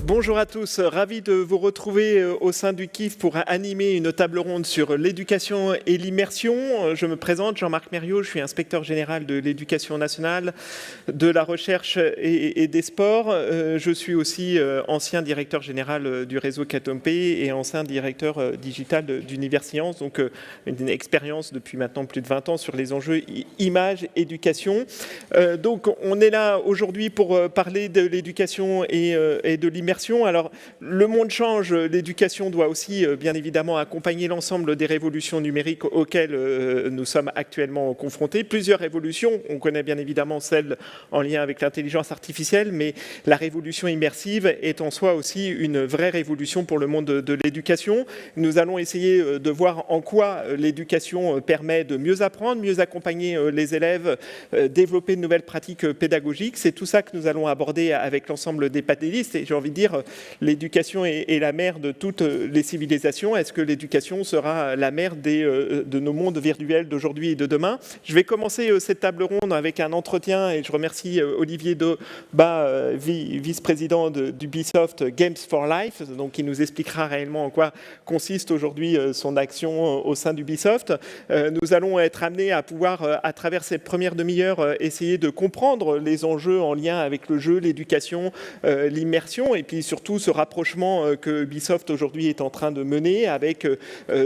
Bonjour à tous, ravi de vous retrouver au sein du KIF pour animer une table ronde sur l'éducation et l'immersion. Je me présente, Jean-Marc Mériot, je suis inspecteur général de l'éducation nationale, de la recherche et des sports. Je suis aussi ancien directeur général du réseau Catompe et ancien directeur digital d'Universcience, donc une expérience depuis maintenant plus de 20 ans sur les enjeux images, éducation. Donc on est là aujourd'hui pour parler de l'éducation et de l'immersion. Alors, le monde change, l'éducation doit aussi, bien évidemment, accompagner l'ensemble des révolutions numériques auxquelles nous sommes actuellement confrontés. Plusieurs révolutions, on connaît bien évidemment celle en lien avec l'intelligence artificielle, mais la révolution immersive est en soi aussi une vraie révolution pour le monde de l'éducation. Nous allons essayer de voir en quoi l'éducation permet de mieux apprendre, mieux accompagner les élèves, développer de nouvelles pratiques pédagogiques. C'est tout ça que nous allons aborder avec l'ensemble des panélistes. Et j'ai envie de dire, l'éducation est la mère de toutes les civilisations. Est-ce que l'éducation sera la mère de nos mondes virtuels d'aujourd'hui et de demain? Je vais commencer cette table ronde avec un entretien et je remercie Olivier Debat, vice-président d'Ubisoft Games for Life, donc qui nous expliquera réellement en quoi consiste aujourd'hui son action au sein d'Ubisoft. Nous allons être amenés à pouvoir, à travers cette première demi-heure, essayer de comprendre les enjeux en lien avec le jeu, l'éducation, l'immersion, et puis surtout ce rapprochement que Ubisoft aujourd'hui est en train de mener avec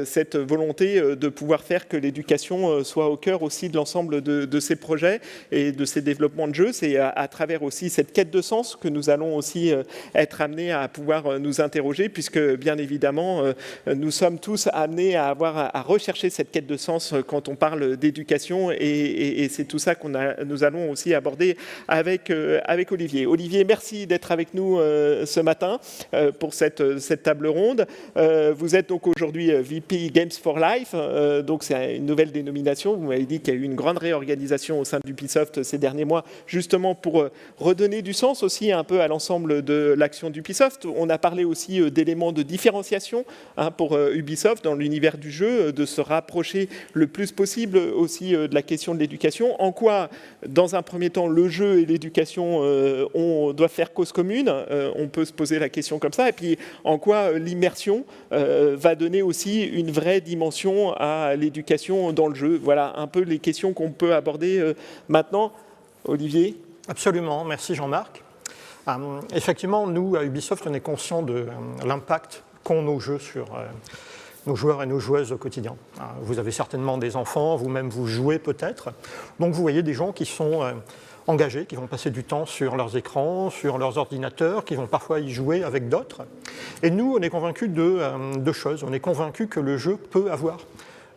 cette volonté de pouvoir faire que l'éducation soit au cœur aussi de l'ensemble de ces projets et de ces développements de jeux. C'est à travers aussi cette quête de sens que nous allons aussi être amenés à pouvoir nous interroger, puisque bien évidemment nous sommes tous amenés à rechercher cette quête de sens quand on parle d'éducation, et c'est tout ça nous allons aussi aborder avec Olivier. Olivier, merci d'être avec nous ce matin pour cette table ronde. Vous êtes donc aujourd'hui VP Games for Life, donc c'est une nouvelle dénomination. Vous m'avez dit qu'il y a eu une grande réorganisation au sein d'Ubisoft ces derniers mois, justement pour redonner du sens aussi un peu à l'ensemble de l'action d'Ubisoft. On a parlé aussi d'éléments de différenciation pour Ubisoft dans l'univers du jeu, de se rapprocher le plus possible aussi de la question de l'éducation. En quoi, dans un premier temps, le jeu et l'éducation doivent faire cause commune? On peut se poser la question comme ça. Et puis, en quoi l'immersion va donner aussi une vraie dimension à l'éducation dans le jeu? Voilà un peu les questions qu'on peut aborder maintenant. Olivier? Absolument, merci Jean-Marc. Effectivement, nous, à Ubisoft, on est conscients de l'impact qu'ont nos jeux sur nos joueurs et nos joueuses au quotidien. Vous avez certainement des enfants, vous-même vous jouez peut-être. Donc vous voyez des gens qui sont engagés, qui vont passer du temps sur leurs écrans, sur leurs ordinateurs, qui vont parfois y jouer avec d'autres. Et nous, on est convaincus de deux choses. On est convaincus que le jeu peut avoir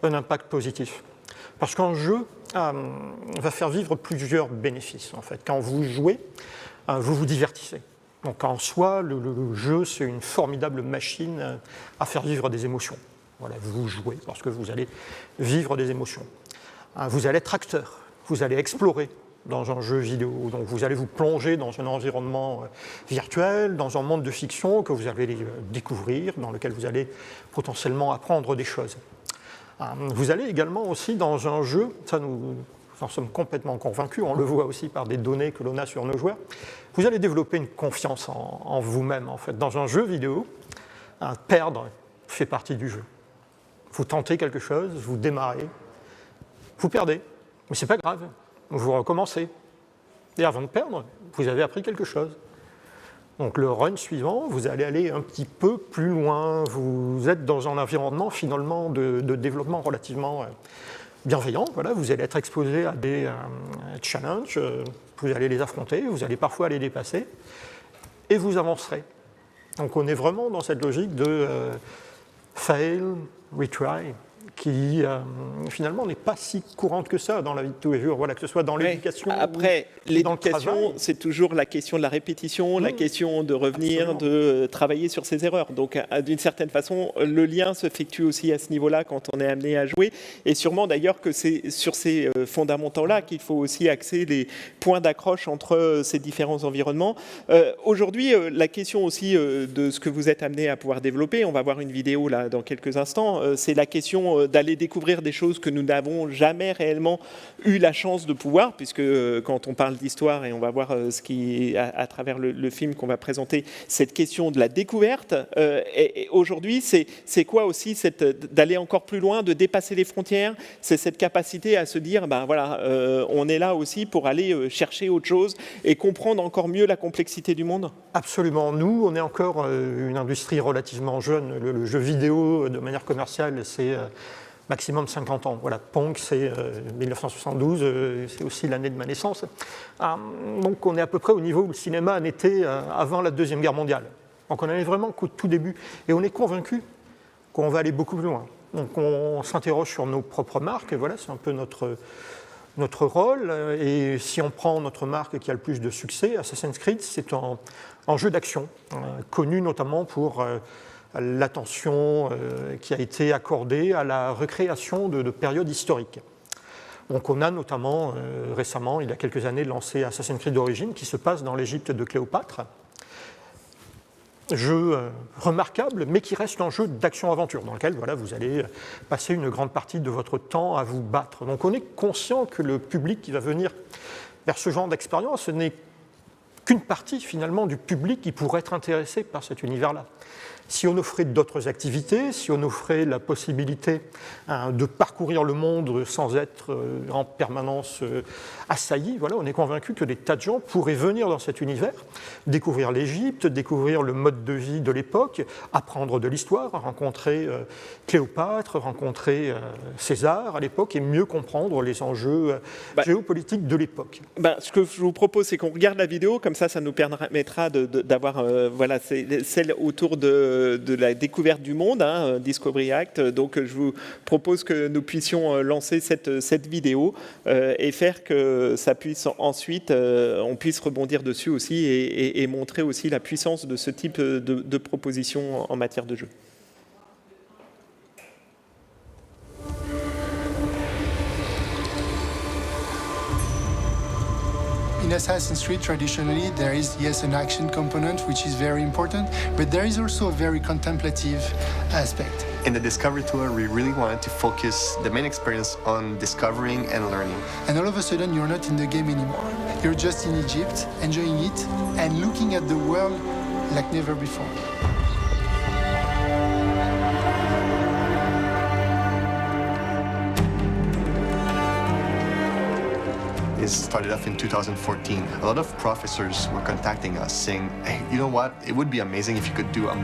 un impact positif. Parce qu'un jeu va faire vivre plusieurs bénéfices, en fait. Quand vous jouez, vous vous divertissez. Donc en soi, le jeu, c'est une formidable machine à faire vivre des émotions. Voilà, vous jouez parce que vous allez vivre des émotions. Vous allez être acteur, vous allez explorer dans un jeu vidéo. Donc vous allez vous plonger dans un environnement virtuel, dans un monde de fiction que vous allez découvrir, dans lequel vous allez potentiellement apprendre des choses. Vous allez également aussi dans un jeu, ça nous en sommes complètement convaincus, on le voit aussi par des données que l'on a sur nos joueurs, vous allez développer une confiance en vous-même. En fait. Dans un jeu vidéo, perdre fait partie du jeu. Vous tentez quelque chose, vous démarrez, vous perdez, mais ce n'est pas grave, vous recommencez. Et avant de perdre, vous avez appris quelque chose. Donc le run suivant, vous allez aller un petit peu plus loin, vous êtes dans un environnement finalement de développement relativement bienveillant. Voilà, vous allez être exposé à des challenges, vous allez les affronter, vous allez parfois les dépasser, et vous avancerez. Donc on est vraiment dans cette logique de fail, retry, qui finalement n'est pas si courante que ça dans la vie de tous les jours, voilà, que ce soit dans l'éducation après, ou dans le travail. L'éducation, c'est toujours la question de la répétition, la question de revenir, absolument. de travailler sur ses erreurs. Donc, d'une certaine façon, le lien s'effectue aussi à ce niveau-là quand on est amené à jouer. Et sûrement d'ailleurs que c'est sur ces fondamentaux-là qu'il faut aussi axer les points d'accroche entre ces différents environnements. Aujourd'hui, la question aussi de ce que vous êtes amené à pouvoir développer, on va voir une vidéo là dans quelques instants, c'est la question d'aller découvrir des choses que nous n'avons jamais réellement eu la chance de pouvoir, puisque quand on parle d'histoire, et on va voir ce qui, à travers le film qu'on va présenter, cette question de la découverte, et aujourd'hui, c'est quoi aussi d'aller encore plus loin, de dépasser les frontières, c'est cette capacité à se dire, ben voilà, on est là aussi pour aller chercher autre chose et comprendre encore mieux la complexité du monde. Absolument. Nous, on est encore une industrie relativement jeune. Le jeu vidéo, de manière commerciale, c'est maximum 50 ans. Voilà, Pong, c'est 1972, c'est aussi l'année de ma naissance. Donc on est à peu près au niveau où le cinéma en était avant la Deuxième Guerre mondiale. Donc on en est vraiment qu'au tout début. Et on est convaincu qu'on va aller beaucoup plus loin. Donc on s'interroge sur nos propres marques, et voilà, c'est un peu notre rôle. Et si on prend notre marque qui a le plus de succès, Assassin's Creed, c'est un jeu d'action, connu notamment pour l'attention qui a été accordée à la recréation de périodes historiques. Donc on a notamment récemment, il y a quelques années, lancé Assassin's Creed d'origine qui se passe dans l'Égypte de Cléopâtre. Jeu remarquable, mais qui reste un jeu d'action-aventure, dans lequel voilà, vous allez passer une grande partie de votre temps à vous battre. Donc on est conscient que le public qui va venir vers ce genre d'expérience n'est qu'une partie finalement du public qui pourrait être intéressé par cet univers-là. Si on offrait d'autres activités, si on offrait la possibilité de parcourir le monde sans être en permanence assailli, voilà, on est convaincu que des tas de gens pourraient venir dans cet univers, découvrir l'Égypte, découvrir le mode de vie de l'époque, apprendre de l'histoire, rencontrer Cléopâtre, rencontrer César à l'époque et mieux comprendre les enjeux géopolitiques de l'époque. Ce que je vous propose, c'est qu'on regarde la vidéo, comme ça nous permettra d'avoir voilà, celle autour de la découverte du monde, Discovery Act. Donc je vous propose que nous puissions lancer cette vidéo et faire que ça puisse ensuite, on puisse rebondir dessus aussi et montrer aussi la puissance de ce type de proposition en matière de jeu. In Assassin's Creed, traditionally, there is, yes, an action component, which is very important, but there is also a very contemplative aspect. In the Discovery Tour, we really wanted to focus the main experience on discovering and learning. And all of a sudden, you're not in the game anymore. You're just in Egypt, enjoying it, and looking at the world like never before. It started off in 2014. A lot of professors were contacting us saying, hey, you know what? It would be amazing if you could do a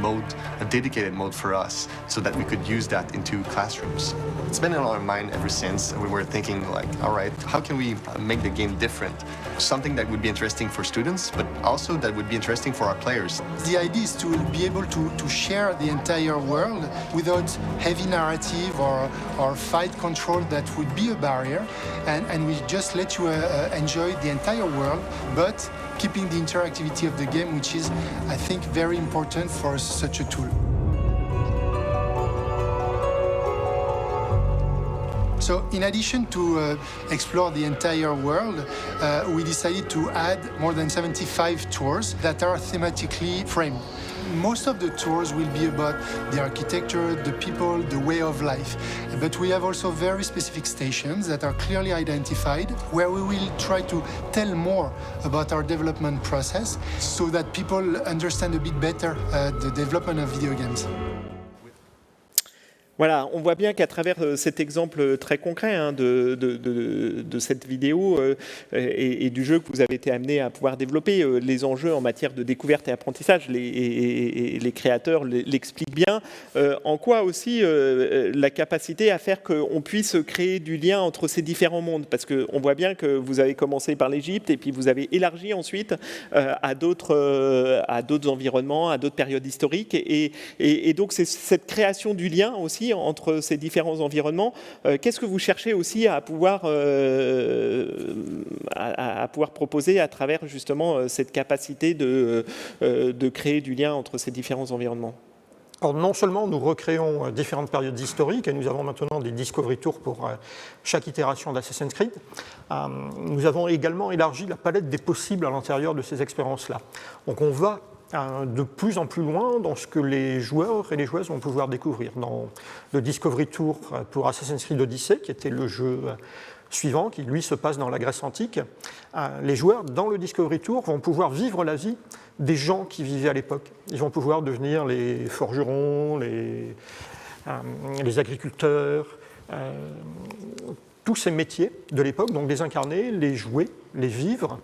dedicated mode for us so that we could use that into classrooms. It's been in our mind ever since. We were thinking like, all right, how can we make the game different? Something that would be interesting for students, but also that would be interesting for our players. The idea is to be able to share the entire world without heavy narrative or fight control that would be a barrier. And we just let you enjoy the entire world, but keeping the interactivity of the game, which is, I think, very important for such a tool. So in addition to explore the entire world, we decided to add more than 75 tours that are thematically framed. Most of the tours will be about the architecture, the people, the way of life. But we have also very specific stations that are clearly identified, where we will try to tell more about our development process so that people understand a bit better the development of video games. Voilà, on voit bien qu'à travers cet exemple très concret de cette vidéo et du jeu que vous avez été amené à pouvoir développer, les enjeux en matière de découverte et apprentissage, les créateurs l'expliquent bien. En quoi aussi la capacité à faire qu'on puisse créer du lien entre ces différents mondes, parce qu'on voit bien que vous avez commencé par l'Égypte et puis vous avez élargi ensuite à d'autres environnements, à d'autres périodes historiques. Et donc c'est cette création du lien aussi entre ces différents environnements. Qu'est-ce que vous cherchez aussi à pouvoir proposer à travers justement cette capacité de créer du lien entre ces différents environnements ? Alors, non seulement nous recréons différentes périodes historiques, et nous avons maintenant des Discovery Tours pour chaque itération d'Assassin's Creed, nous avons également élargi la palette des possibles à l'intérieur de ces expériences-là. Donc on va de plus en plus loin dans ce que les joueurs et les joueuses vont pouvoir découvrir. Dans le Discovery Tour pour Assassin's Creed Odyssey, qui était le jeu suivant, qui lui se passe dans la Grèce antique, les joueurs dans le Discovery Tour vont pouvoir vivre la vie des gens qui vivaient à l'époque. Ils vont pouvoir devenir les forgerons, les agriculteurs, tous ces métiers de l'époque, donc les incarner, les jouer, les vivre.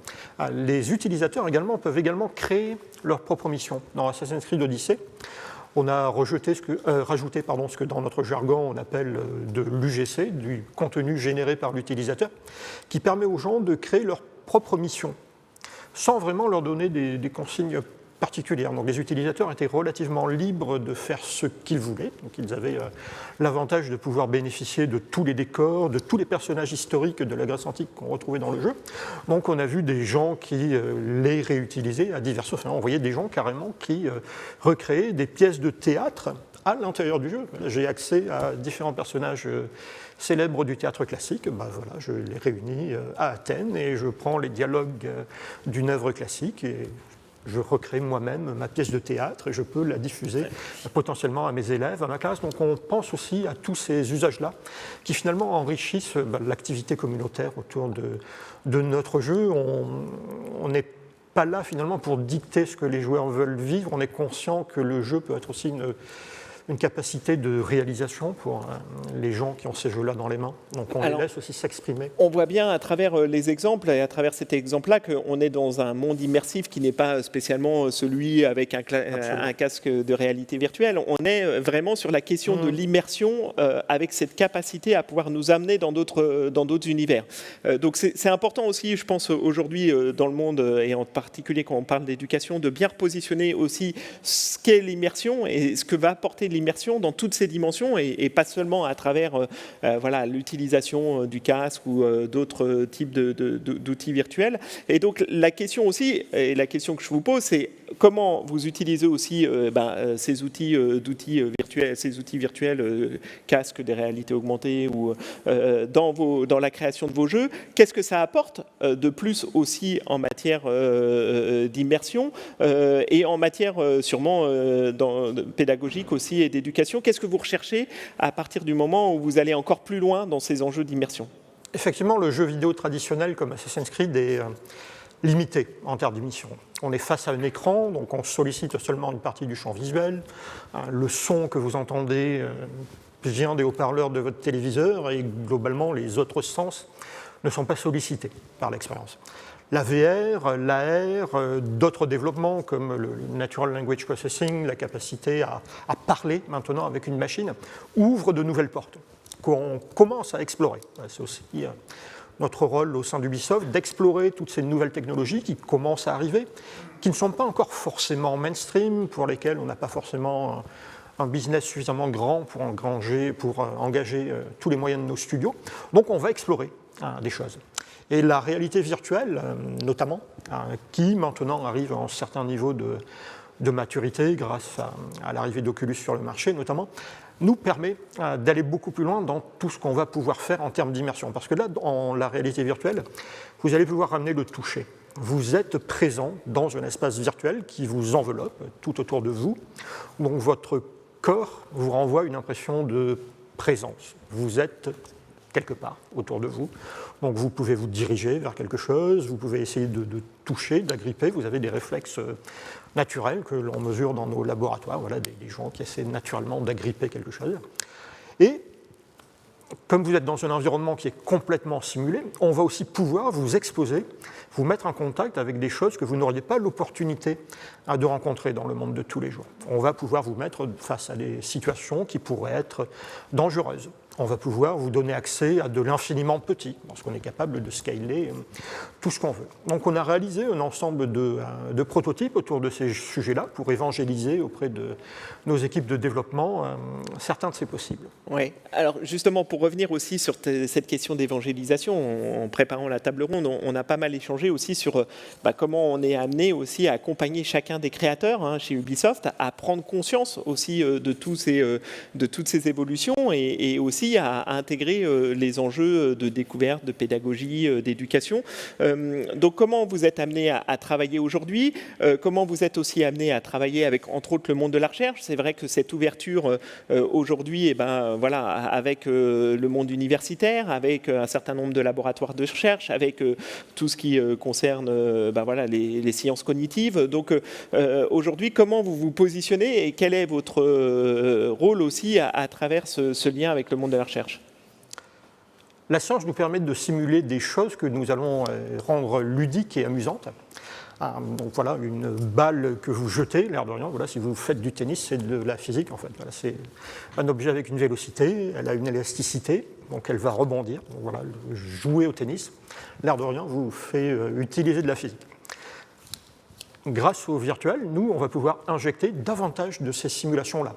Les utilisateurs également peuvent également créer leur propre mission. Dans Assassin's Creed Odyssey, on a rajouté ce que dans notre jargon on appelle de l'UGC, du contenu généré par l'utilisateur, qui permet aux gens de créer leur propre mission, sans vraiment leur donner des consignes particulières. Donc les utilisateurs étaient relativement libres de faire ce qu'ils voulaient. Donc ils avaient l'avantage de pouvoir bénéficier de tous les décors, de tous les personnages historiques de la Grèce antique qu'on retrouvait dans le jeu. Donc on a vu des gens qui les réutilisaient à diverses fins. On voyait des gens carrément qui recréaient des pièces de théâtre à l'intérieur du jeu. J'ai accès à différents personnages célèbres du théâtre classique. Voilà, je les réunis à Athènes et je prends les dialogues d'une œuvre classique et je recrée moi-même ma pièce de théâtre et je peux la diffuser potentiellement à mes élèves, à ma classe. Donc on pense aussi à tous ces usages-là qui finalement enrichissent l'activité communautaire autour de notre jeu. On n'est pas là finalement pour dicter ce que les joueurs veulent vivre. On est conscient que le jeu peut être aussi une capacité de réalisation pour les gens qui ont ces jeux-là dans les mains. Donc on les laisse aussi s'exprimer. On voit bien à travers les exemples et à travers cet exemple-là qu'on est dans un monde immersif qui n'est pas spécialement celui avec un casque de réalité virtuelle. On est vraiment sur la question de l'immersion avec cette capacité à pouvoir nous amener dans d'autres univers. Donc c'est important aussi, je pense, aujourd'hui dans le monde, et en particulier quand on parle d'éducation, de bien repositionner aussi ce qu'est l'immersion et ce que va apporter l'immersion dans toutes ses dimensions et pas seulement à travers l'utilisation du casque ou d'autres types d'outils virtuels. Et donc la question aussi, et la question que je vous pose, c'est comment vous utilisez aussi ces outils virtuels, casques de réalité augmentée ou dans la création de vos jeux. Qu'est-ce que ça apporte de plus aussi en matière d'immersion et en matière sûrement pédagogique aussi et d'éducation? Qu'est-ce que vous recherchez à partir du moment où vous allez encore plus loin dans ces enjeux d'immersion? Effectivement, le jeu vidéo traditionnel comme Assassin's Creed est limité en termes d'émission. On est face à un écran, donc on sollicite seulement une partie du champ visuel. Le son que vous entendez vient des haut-parleurs de votre téléviseur et globalement les autres sens ne sont pas sollicités par l'expérience. La VR, l'AR, d'autres développements comme le Natural Language Processing, la capacité à parler maintenant avec une machine, ouvrent de nouvelles portes qu'on commence à explorer. C'est aussi notre rôle au sein d'Ubisoft d'explorer toutes ces nouvelles technologies qui commencent à arriver, qui ne sont pas encore forcément mainstream, pour lesquelles on n'a pas forcément un business suffisamment grand pour engager tous les moyens de nos studios. Donc on va explorer des choses. Et la réalité virtuelle, notamment, qui maintenant arrive à un certain niveau de maturité grâce à l'arrivée d'Oculus sur le marché, notamment, nous permet d'aller beaucoup plus loin dans tout ce qu'on va pouvoir faire en termes d'immersion. Parce que là, dans la réalité virtuelle, vous allez pouvoir ramener le toucher. Vous êtes présent dans un espace virtuel qui vous enveloppe tout autour de vous. Donc votre corps vous renvoie une impression de présence. Vous êtes quelque part autour de vous. Donc vous pouvez vous diriger vers quelque chose, vous pouvez essayer de toucher, d'agripper, vous avez des réflexes naturels que l'on mesure dans nos laboratoires, voilà, des gens qui essaient naturellement d'agripper quelque chose. Et comme vous êtes dans un environnement qui est complètement simulé, on va aussi pouvoir vous exposer, vous mettre en contact avec des choses que vous n'auriez pas l'opportunité de rencontrer dans le monde de tous les jours. On va pouvoir vous mettre face à des situations qui pourraient être dangereuses. On va pouvoir vous donner accès à de l'infiniment petit, parce qu'on est capable de scaler tout ce qu'on veut. Donc on a réalisé un ensemble de prototypes autour de ces sujets-là pour évangéliser auprès de nos équipes de développement certains de ces possibles. Oui, alors justement pour revenir aussi sur cette question d'évangélisation, en préparant la table ronde, on a pas mal échangé aussi sur comment on est amené aussi à accompagner chacun des créateurs chez Ubisoft, à prendre conscience aussi de toutes ces évolutions et aussi aussi à intégrer les enjeux de découverte, de pédagogie, d'éducation. Donc comment vous êtes amené à travailler aujourd'hui? Comment vous êtes aussi amené à travailler avec, entre autres, le monde de la recherche? C'est vrai que cette ouverture aujourd'hui, avec le monde universitaire, avec un certain nombre de laboratoires de recherche, avec tout ce qui concerne les sciences cognitives. Donc aujourd'hui, comment vous vous positionnez et quel est votre rôle aussi à travers ce lien avec le monde de la recherche? La science nous permet de simuler des choses que nous allons rendre ludiques et amusantes. Donc voilà, une balle que vous jetez, l'air de rien, voilà, si vous faites du tennis, c'est de la physique en fait. Voilà, c'est un objet avec une vélocité, elle a une élasticité, donc elle va rebondir. Donc voilà, jouer au tennis, l'air de rien vous fait utiliser de la physique. Grâce au virtuel, nous, on va pouvoir injecter davantage de ces simulations-là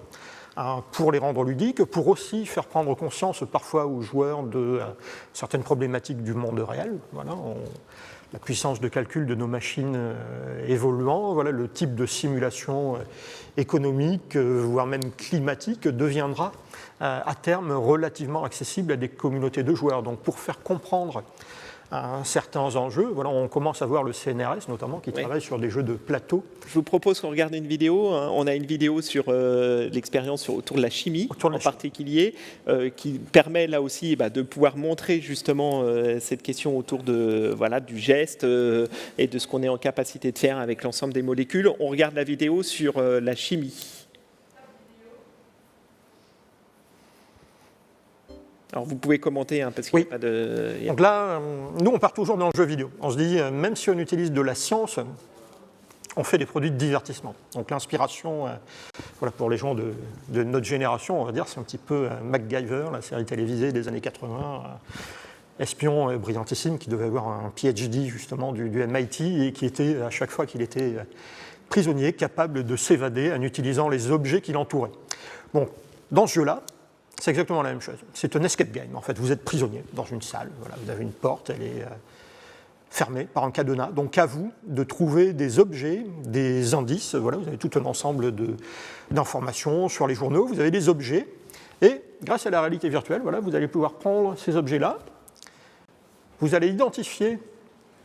pour les rendre ludiques, pour aussi faire prendre conscience parfois aux joueurs de certaines problématiques du monde réel. Voilà, la puissance de calcul de nos machines évoluant, voilà, le type de simulation économique, voire même climatique, deviendra à terme relativement accessible à des communautés de joueurs. Donc pour faire comprendre certains enjeux, voilà, on commence à voir le CNRS notamment qui travaille sur des jeux de plateau. Je vous propose qu'on regarde une vidéo. On a une vidéo sur l'expérience autour de la chimie en particulier, qui permet là aussi de pouvoir montrer justement cette question autour de, du geste et de ce qu'on est en capacité de faire avec l'ensemble des molécules. On regarde la vidéo sur la chimie. Alors vous pouvez commenter parce qu'il n'y a pas de... Donc là, nous on part toujours dans le jeu vidéo. On se dit, même si on utilise de la science, on fait des produits de divertissement. Donc l'inspiration, pour les gens de notre génération, on va dire, c'est un petit peu MacGyver, la série télévisée des années 80, espion brillantissime qui devait avoir un PhD justement du MIT et qui était, à chaque fois qu'il était prisonnier, capable de s'évader en utilisant les objets qui l'entouraient. Bon, dans ce jeu-là, c'est exactement la même chose. C'est un escape game. En fait, vous êtes prisonnier dans une salle. Voilà, vous avez une porte, elle est fermée par un cadenas. Donc, à vous de trouver des objets, des indices. Voilà, vous avez tout un ensemble d'informations sur les journaux. Vous avez des objets. Et grâce à la réalité virtuelle, voilà, vous allez pouvoir prendre ces objets-là. Vous allez identifier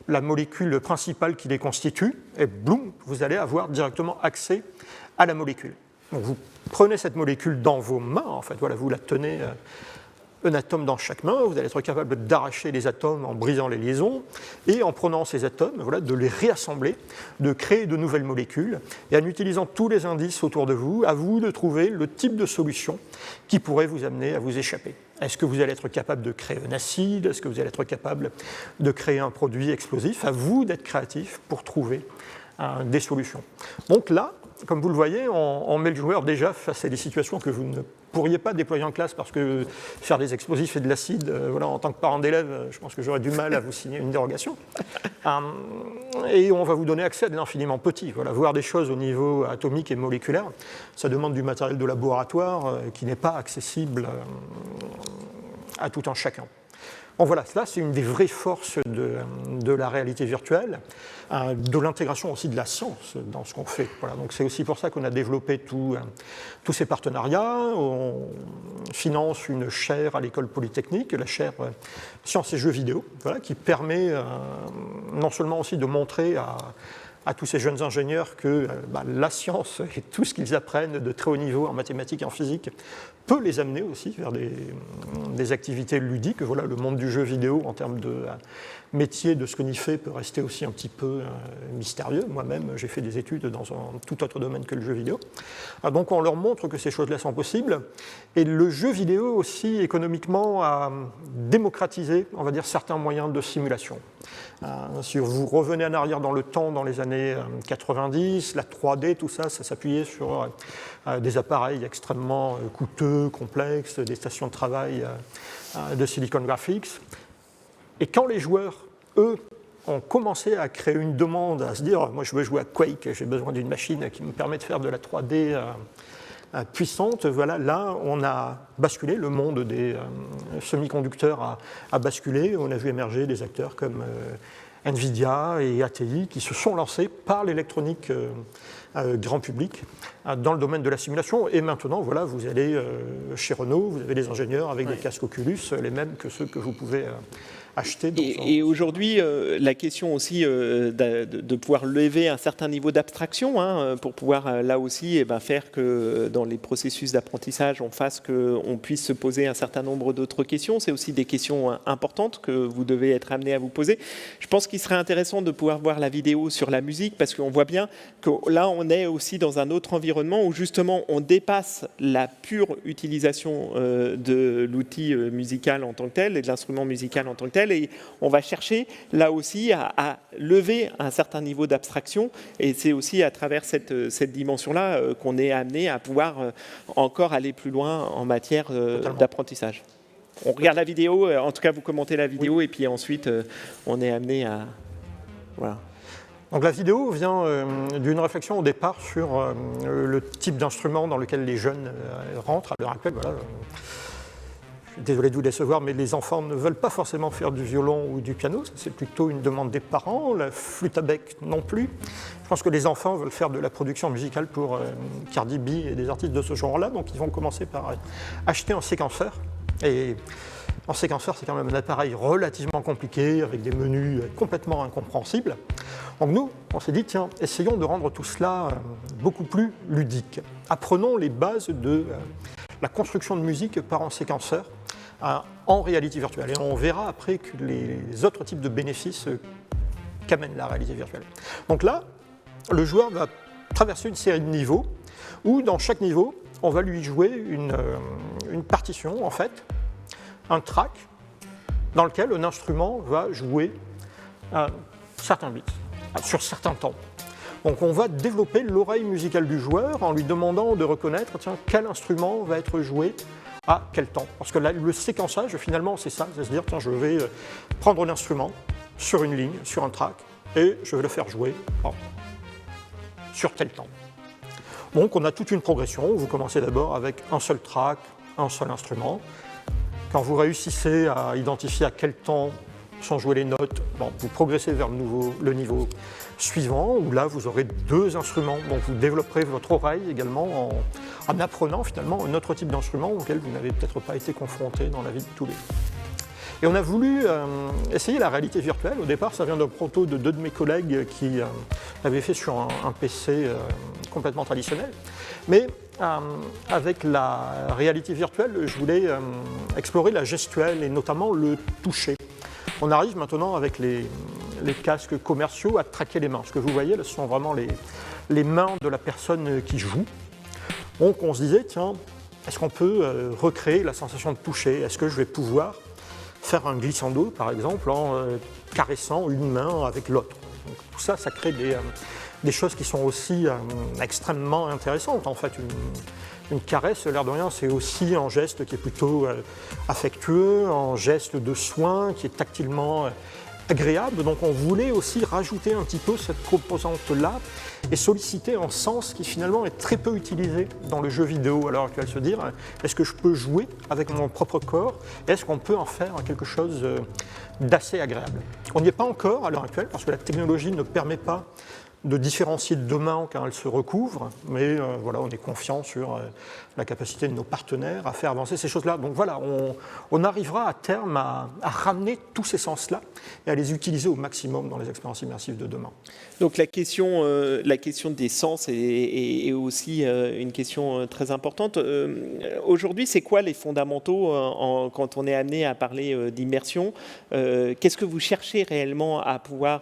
la molécule principale qui les constitue. Et boum, vous allez avoir directement accès à la molécule. Donc vous prenez cette molécule dans vos mains, en fait, voilà, vous la tenez un atome dans chaque main, vous allez être capable d'arracher les atomes en brisant les liaisons, et en prenant ces atomes, voilà, de les réassembler, de créer de nouvelles molécules, et en utilisant tous les indices autour de vous, à vous de trouver le type de solution qui pourrait vous amener à vous échapper. Est-ce que vous allez être capable de créer un acide? Est-ce que vous allez être capable de créer un produit explosif? À vous d'être créatif pour trouver des solutions. Donc là, comme vous le voyez, on met le joueur déjà face à des situations que vous ne pourriez pas déployer en classe parce que faire des explosifs et de l'acide, voilà, en tant que parent d'élève, je pense que j'aurais du mal à vous signer une dérogation. Et on va vous donner accès à de l'infiniment petit. Voilà, voir des choses au niveau atomique et moléculaire, ça demande du matériel de laboratoire qui n'est pas accessible à tout un chacun. Bon, voilà, cela c'est une des vraies forces de la réalité virtuelle, de l'intégration aussi de la science dans ce qu'on fait. Voilà, donc c'est aussi pour ça qu'on a développé tous ces partenariats. On finance une chaire à l'école polytechnique, la chaire Sciences et Jeux vidéo, voilà, qui permet non seulement aussi de montrer à tous ces jeunes ingénieurs que la science et tout ce qu'ils apprennent de très haut niveau en mathématiques et en physique peut les amener aussi vers des activités ludiques. Voilà, le monde du jeu vidéo en termes de métier, de ce qu'on y fait, peut rester aussi un petit peu mystérieux. Moi-même, j'ai fait des études dans un tout autre domaine que le jeu vidéo. Donc on leur montre que ces choses-là sont possibles. Et le jeu vidéo aussi, économiquement, a démocratisé, on va dire, certains moyens de simulation. Si vous revenez en arrière dans le temps, dans les années 90, la 3D, tout ça, ça s'appuyait sur des appareils extrêmement coûteux, complexes, des stations de travail de Silicon Graphics. Et quand les joueurs, eux, ont commencé à créer une demande, à se dire « moi je veux jouer à Quake, j'ai besoin d'une machine qui me permet de faire de la 3D puissante », voilà, là on a basculé, le monde des semi-conducteurs a basculé, on a vu émerger des acteurs comme NVIDIA et ATI qui se sont lancés par l'électronique grand public dans le domaine de la simulation. Et maintenant, voilà, vous allez chez Renault, vous avez des ingénieurs avec des casques Oculus, les mêmes que ceux que vous pouvez acheter. Et aujourd'hui, la question aussi de pouvoir lever un certain niveau d'abstraction pour pouvoir là aussi faire que dans les processus d'apprentissage, on puisse se poser un certain nombre d'autres questions. C'est aussi des questions importantes que vous devez être amené à vous poser. Je pense qu'il serait intéressant de pouvoir voir la vidéo sur la musique parce qu'on voit bien que là, on est aussi dans un autre environnement où justement on dépasse la pure utilisation de l'outil musical en tant que tel et de l'instrument musical en tant que tel. Et on va chercher là aussi à lever un certain niveau d'abstraction et c'est aussi à travers cette dimension-là qu'on est amené à pouvoir encore aller plus loin en matière d'apprentissage. On regarde la vidéo, en tout cas vous commentez la vidéo et puis ensuite on est amené à... Voilà. Donc la vidéo vient d'une réflexion au départ sur le type d'instrument dans lequel les jeunes rentrent. À l'heure actuelle, voilà, je suis désolé de vous décevoir, mais les enfants ne veulent pas forcément faire du violon ou du piano, c'est plutôt une demande des parents, la flûte à bec non plus. Je pense que les enfants veulent faire de la production musicale pour Cardi B et des artistes de ce genre-là, donc ils vont commencer par acheter un séquenceur. Et un séquenceur, c'est quand même un appareil relativement compliqué, avec des menus complètement incompréhensibles. Donc nous, on s'est dit, tiens, essayons de rendre tout cela beaucoup plus ludique. Apprenons les bases de la construction de musique par un séquenceur en réalité virtuelle. Et on verra après que les autres types de bénéfices qu'amène la réalité virtuelle. Donc là, le joueur va traverser une série de niveaux où dans chaque niveau, on va lui jouer une partition, en fait, un track dans lequel un instrument va jouer certains beats, sur certains temps. Donc on va développer l'oreille musicale du joueur en lui demandant de reconnaître tiens, quel instrument va être joué à quel temps. Parce que là, le séquençage, finalement, c'est ça, c'est à dire tiens, je vais prendre un instrument sur une ligne, sur un track, et je vais le faire jouer sur tel temps. Donc on a toute une progression, vous commencez d'abord avec un seul track, un seul instrument. Quand vous réussissez à identifier à quel temps sont jouées les notes, vous progressez vers le niveau suivant, où là vous aurez deux instruments. Donc vous développerez votre oreille également en apprenant finalement un autre type d'instrument auquel vous n'avez peut-être pas été confronté dans la vie de tous les jours. Et on a voulu essayer la réalité virtuelle. Au départ, ça vient d'un proto de deux de mes collègues qui l'avaient fait sur un PC complètement traditionnel. Mais avec la réalité virtuelle, je voulais explorer la gestuelle et notamment le toucher. On arrive maintenant avec les casques commerciaux à traquer les mains. Ce que vous voyez, là, ce sont vraiment les mains de la personne qui joue. Donc on se disait, tiens, est-ce qu'on peut recréer la sensation de toucher? Est-ce que je vais pouvoir faire un glissando, par exemple, en caressant une main avec l'autre? Tout ça, ça crée des choses qui sont aussi extrêmement intéressantes. En fait, une caresse, l'air de rien, c'est aussi un geste qui est plutôt affectueux, un geste de soin qui est tactilement agréable. Donc on voulait aussi rajouter un petit peu cette composante-là et solliciter un sens qui finalement est très peu utilisé dans le jeu vidéo à l'heure actuelle. Se dire, est-ce que je peux jouer avec mon propre corps? Est-ce qu'on peut en faire quelque chose d'assez agréable? On n'y est pas encore à l'heure actuelle parce que la technologie ne permet pas de différencier deux mains quand elles se recouvrent, mais voilà, on est confiant sur la capacité de nos partenaires à faire avancer ces choses-là. Donc voilà, on arrivera à terme à ramener tous ces sens-là et à les utiliser au maximum dans les expériences immersives de demain. Donc la question des sens est aussi une question très importante. Aujourd'hui, c'est quoi les fondamentaux quand on est amené à parler d'immersion? Qu'est-ce que vous cherchez réellement à pouvoir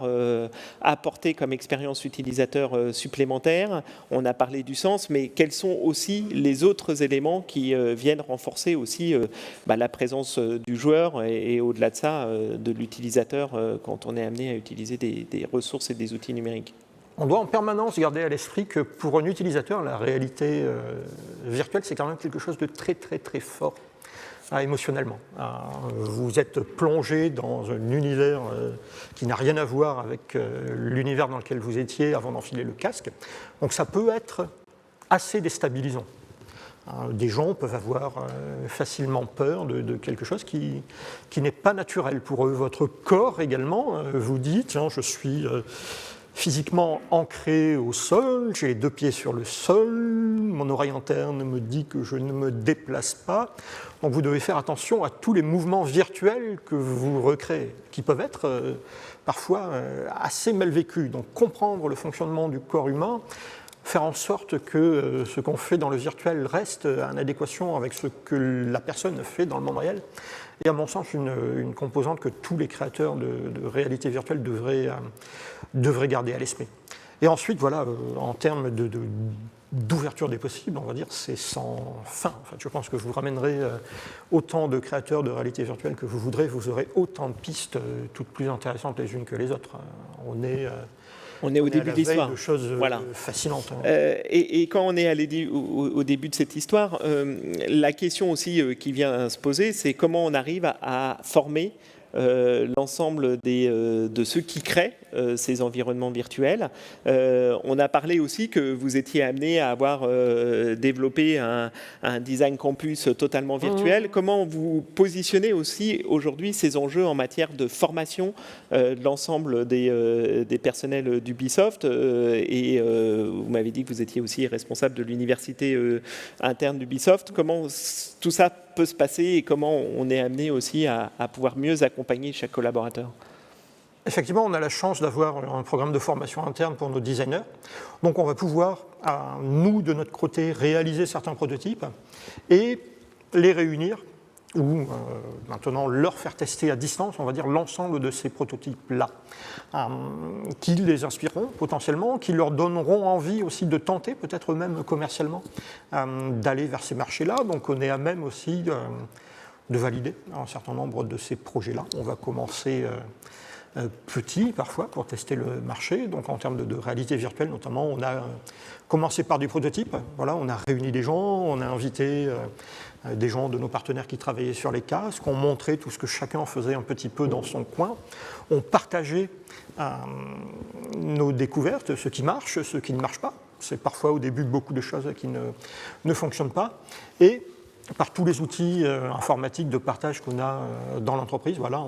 apporter comme expérience utilisateur supplémentaire? On a parlé du sens, mais quels sont aussi les autres éléments qui viennent renforcer aussi la présence du joueur et au-delà de ça, de l'utilisateur quand on est amené à utiliser des ressources et des outils numériques? On doit en permanence garder à l'esprit que pour un utilisateur, la réalité virtuelle, c'est quand même quelque chose de très très très fort émotionnellement. Vous êtes plongé dans un univers qui n'a rien à voir avec l'univers dans lequel vous étiez avant d'enfiler le casque. Donc ça peut être assez déstabilisant. Des gens peuvent avoir facilement peur de quelque chose qui n'est pas naturel pour eux. Votre corps également vous dit, tiens, je suis physiquement ancré au sol, j'ai les 2 pieds sur le sol, mon oreille interne me dit que je ne me déplace pas. Donc vous devez faire attention à tous les mouvements virtuels que vous recréez, qui peuvent être parfois assez mal vécus. Donc comprendre le fonctionnement du corps humain, faire en sorte que ce qu'on fait dans le virtuel reste en adéquation avec ce que la personne fait dans le monde réel, est à mon sens une composante que tous les créateurs de réalité virtuelle devraient garder à l'esprit. Et ensuite, voilà, en termes d'ouverture des possibles, on va dire, c'est sans fin. En fait, je pense que vous ramènerez autant de créateurs de réalité virtuelle que vous voudrez, vous aurez autant de pistes, toutes plus intéressantes les unes que les autres. On est au début de l'histoire. De choses fascinantes. Et quand on est au début de cette histoire, la question aussi qui vient se poser, c'est comment on arrive à former l'ensemble de ceux qui créent ces environnements virtuels. On a parlé aussi que vous étiez amené à avoir développé un design campus totalement virtuel. Comment vous positionnez aussi aujourd'hui ces enjeux en matière de formation de l'ensemble des personnels d'Ubisoft et vous m'avez dit que vous étiez aussi responsable de l'université interne d'Ubisoft. Comment tout ça peut se passer et comment on est amené aussi à pouvoir mieux accompagner chaque collaborateur? Effectivement, on a la chance d'avoir un programme de formation interne pour nos designers. Donc on va pouvoir, nous, de notre côté, réaliser certains prototypes et les réunir ou maintenant leur faire tester à distance, on va dire, l'ensemble de ces prototypes-là, qui les inspireront potentiellement, qui leur donneront envie aussi de tenter, peut-être même commercialement, d'aller vers ces marchés-là. Donc on est à même aussi de valider un certain nombre de ces projets-là. On va commencer petit parfois pour tester le marché. Donc en termes de réalité virtuelle notamment, on a commencé par du prototype. Voilà, on a réuni des gens, on a invité des gens de nos partenaires qui travaillaient sur les casques, on montrait tout ce que chacun faisait un petit peu dans son coin, on partageait nos découvertes, ce qui marche, ce qui ne marche pas. C'est parfois au début beaucoup de choses qui ne fonctionnent pas. Et par tous les outils informatiques de partage qu'on a dans l'entreprise, voilà,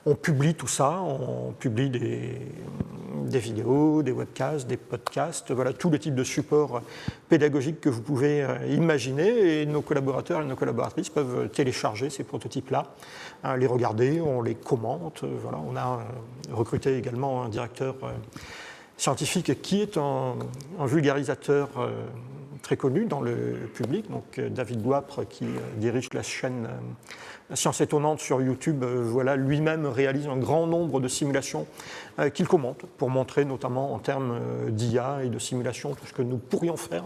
on publie tout ça, on publie des vidéos, des webcasts, des podcasts, voilà, tout le type de support pédagogique que vous pouvez imaginer, et nos collaborateurs et nos collaboratrices peuvent télécharger ces prototypes-là, les regarder, on les commente. Voilà, on a recruté également un directeur scientifique qui est un vulgarisateur très connu dans le public, donc David Douapre qui dirige la chaîne Science Étonnante sur YouTube, voilà, lui-même réalise un grand nombre de simulations qu'il commente pour montrer notamment en termes d'IA et de simulation tout ce que nous pourrions faire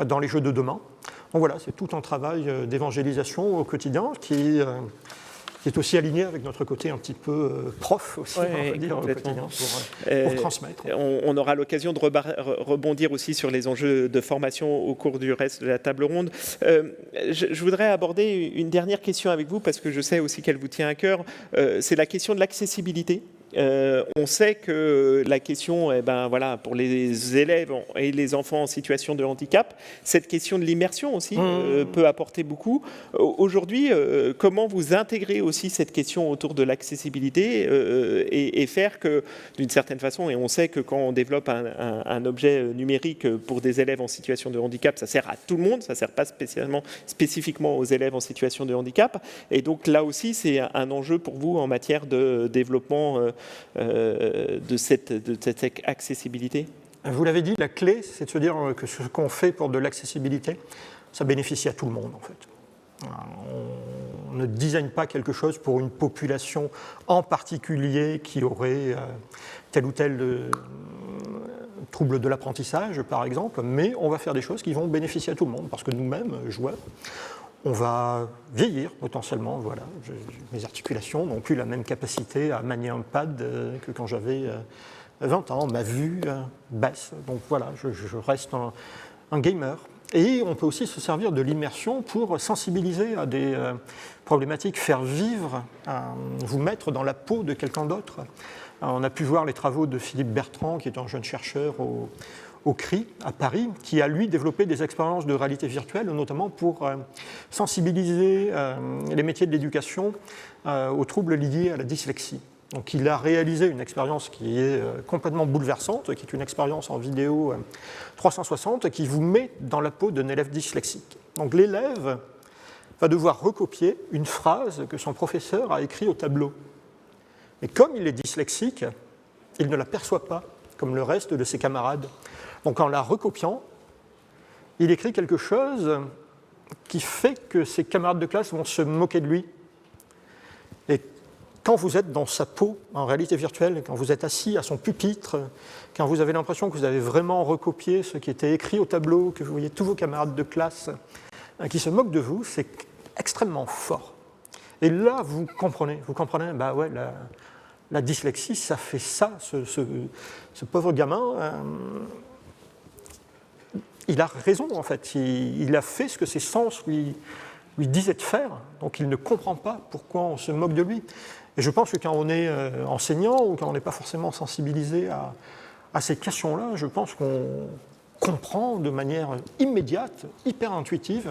dans les jeux de demain. Donc voilà, c'est tout un travail d'évangélisation au quotidien qui est aussi aligné avec notre côté un petit peu prof aussi, on va dire, au quotidien, pour transmettre. On aura l'occasion de rebondir aussi sur les enjeux de formation au cours du reste de la table ronde. Je voudrais aborder une dernière question avec vous, parce que je sais aussi qu'elle vous tient à cœur. C'est la question de l'accessibilité. On sait que la question, voilà, pour les élèves et les enfants en situation de handicap, cette question de l'immersion aussi peut apporter beaucoup. Aujourd'hui, comment vous intégrez aussi cette question autour de l'accessibilité et faire que, d'une certaine façon, et on sait que quand on développe un objet numérique pour des élèves en situation de handicap, ça sert à tout le monde, ça ne sert pas spécifiquement aux élèves en situation de handicap. Et donc là aussi, c'est un enjeu pour vous en matière de développement de cette accessibilité? Vous l'avez dit, la clé, c'est de se dire que ce qu'on fait pour de l'accessibilité, ça bénéficie à tout le monde en fait. On ne design pas quelque chose pour une population en particulier qui aurait tel ou tel trouble de l'apprentissage, par exemple, mais on va faire des choses qui vont bénéficier à tout le monde, parce que nous-mêmes, joueurs, on va vieillir potentiellement, voilà. Mes articulations n'ont plus la même capacité à manier un pad que quand j'avais 20 ans. Ma vue baisse, donc voilà, je reste un gamer. Et on peut aussi se servir de l'immersion pour sensibiliser à des problématiques, faire vivre, vous mettre dans la peau de quelqu'un d'autre. On a pu voir les travaux de Philippe Bertrand, qui est un jeune chercheur au CRI à Paris, qui a lui développé des expériences de réalité virtuelle, notamment pour sensibiliser les métiers de l'éducation aux troubles liés à la dyslexie. Donc il a réalisé une expérience qui est complètement bouleversante, qui est une expérience en vidéo 360 qui vous met dans la peau d'un élève dyslexique. Donc l'élève va devoir recopier une phrase que son professeur a écrite au tableau. Et comme il est dyslexique, il ne la perçoit pas comme le reste de ses camarades. Donc en la recopiant, il écrit quelque chose qui fait que ses camarades de classe vont se moquer de lui. Et quand vous êtes dans sa peau, en réalité virtuelle, quand vous êtes assis à son pupitre, quand vous avez l'impression que vous avez vraiment recopié ce qui était écrit au tableau, que vous voyez tous vos camarades de classe qui se moquent de vous, c'est extrêmement fort. Et là, vous comprenez, bah ouais, la dyslexie, ça fait ça, ce pauvre gamin, il a raison en fait, il a fait ce que ses sens lui disaient de faire, donc il ne comprend pas pourquoi on se moque de lui. Et je pense que quand on est enseignant ou quand on n'est pas forcément sensibilisé à ces questions-là, je pense qu'on comprend de manière immédiate, hyper intuitive,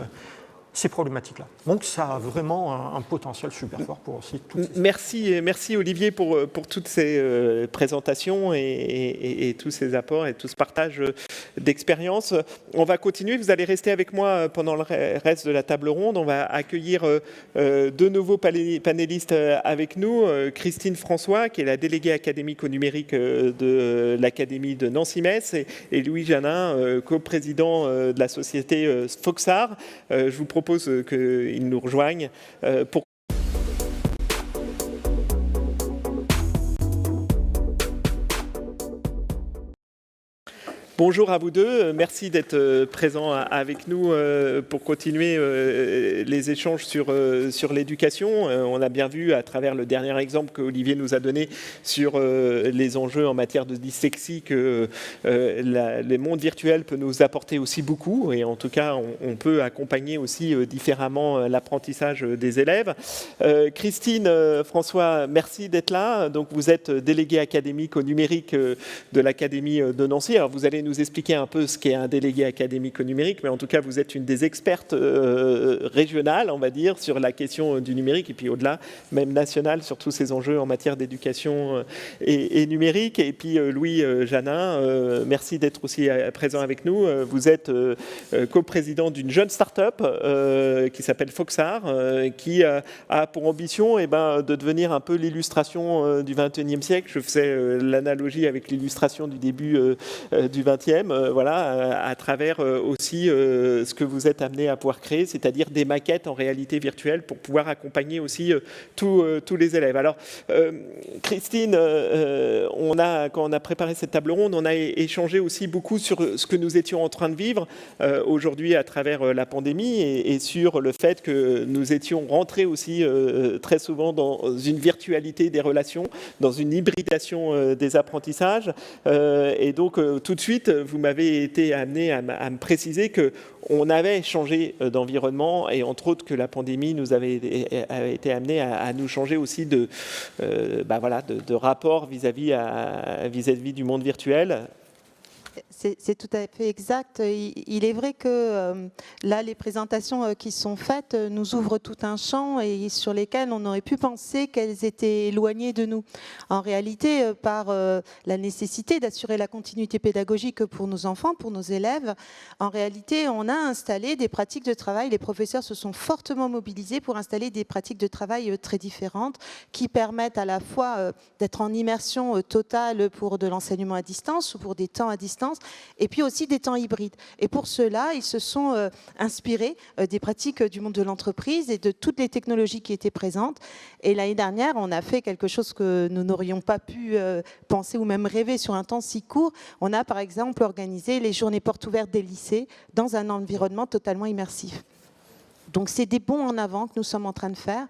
ces problématiques-là. Donc ça a vraiment un potentiel super fort pour aussi toutes ces... Merci Olivier pour toutes ces présentations et tous ces apports et tout ce partage d'expérience. On va continuer, vous allez rester avec moi pendant le reste de la table ronde. On va accueillir deux nouveaux panélistes avec nous. Christine François, qui est la déléguée académique au numérique de l'Académie de Nancy-Metz, et Louis Janin, coprésident de la société Foxart. Je vous propose qu'ils nous rejoignent pour Bonjour à vous deux, merci d'être présents avec nous pour continuer les échanges sur l'éducation. On a bien vu à travers le dernier exemple que Olivier nous a donné sur les enjeux en matière de dyslexie que le monde virtuel peut nous apporter aussi beaucoup et en tout cas on peut accompagner aussi différemment l'apprentissage des élèves. Christine François, merci d'être là. Donc vous êtes déléguée académique au numérique de l'Académie de Nancy. Alors vous allez nous expliquer un peu ce qu'est un délégué académique au numérique, mais en tout cas, vous êtes une des expertes régionales, on va dire, sur la question du numérique, et puis au-delà, même nationale, sur tous ces enjeux en matière d'éducation et numérique. Et puis Louis Janin, merci d'être aussi présent avec nous. Vous êtes coprésident d'une jeune start-up qui s'appelle Foxart, qui a pour ambition de devenir un peu l'illustration du XXIe siècle. Je faisais l'analogie avec l'illustration du début du XXe, voilà, à travers aussi ce que vous êtes amené à pouvoir créer, c'est-à-dire des maquettes en réalité virtuelle pour pouvoir accompagner aussi tous les élèves. Alors, Christine, quand on a préparé cette table ronde, on a échangé aussi beaucoup sur ce que nous étions en train de vivre aujourd'hui à travers la pandémie et sur le fait que nous étions rentrés aussi très souvent dans une virtualité des relations, dans une hybridation des apprentissages. Et donc, tout de suite, vous m'avez été amené à me préciser qu'on avait changé d'environnement et entre autres que la pandémie nous avait été amené à nous changer aussi de rapport vis-à-vis du monde virtuel. C'est tout à fait exact. Il est vrai que là, les présentations qui sont faites nous ouvrent tout un champ et sur lesquels on aurait pu penser qu'elles étaient éloignées de nous. En réalité, par la nécessité d'assurer la continuité pédagogique pour nos enfants, pour nos élèves, en réalité, on a installé des pratiques de travail. Les professeurs se sont fortement mobilisés pour installer des pratiques de travail très différentes qui permettent à la fois d'être en immersion totale pour de l'enseignement à distance ou pour des temps à distance, et puis aussi des temps hybrides. Et pour cela, ils se sont inspirés des pratiques du monde de l'entreprise et de toutes les technologies qui étaient présentes. Et l'année dernière, on a fait quelque chose que nous n'aurions pas pu penser ou même rêver sur un temps si court. On a par exemple organisé les journées portes ouvertes des lycées dans un environnement totalement immersif. Donc c'est des bonds en avant que nous sommes en train de faire.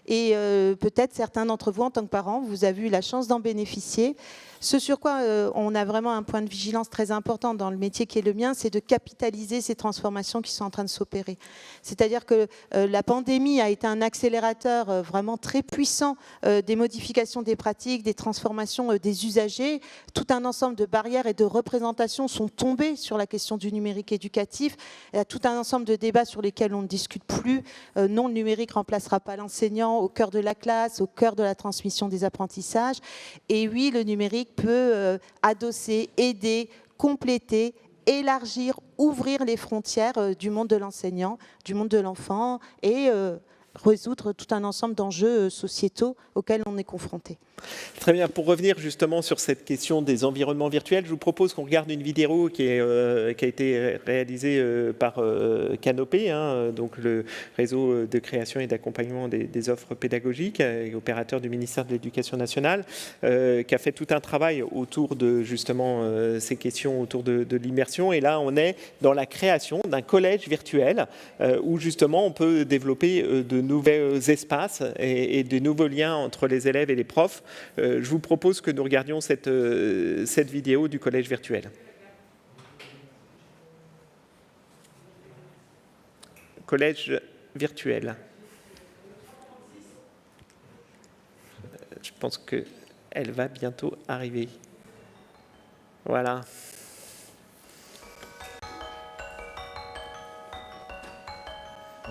Et peut-être certains d'entre vous, en tant que parents, vous avez eu la chance d'en bénéficier. Ce sur quoi on a vraiment un point de vigilance très important dans le métier qui est le mien, c'est de capitaliser ces transformations qui sont en train de s'opérer. C'est-à-dire que la pandémie a été un accélérateur vraiment très puissant des modifications des pratiques, des transformations des usagers. Tout un ensemble de barrières et de représentations sont tombées sur la question du numérique éducatif. Il y a tout un ensemble de débats sur lesquels on ne discute plus. Non, le numérique ne remplacera pas l'enseignant au cœur de la classe, au cœur de la transmission des apprentissages. Et oui, le numérique peut adosser, aider, compléter, élargir, ouvrir les frontières du monde de l'enseignant, du monde de l'enfant et résoudre tout un ensemble d'enjeux sociétaux auxquels on est confronté. Très bien. Pour revenir justement sur cette question des environnements virtuels, je vous propose qu'on regarde une vidéo qui a été réalisée par Canopé, donc le réseau de création et d'accompagnement des offres pédagogiques, opérateur du ministère de l'Éducation nationale, qui a fait tout un travail autour de justement ces questions autour de l'immersion. Et là, on est dans la création d'un collège virtuel où justement on peut développer de nouveaux espaces et de nouveaux liens entre les élèves et les profs. Je vous propose que nous regardions cette vidéo du collège virtuel. Collège virtuel. Je pense qu'elle va bientôt arriver. Voilà.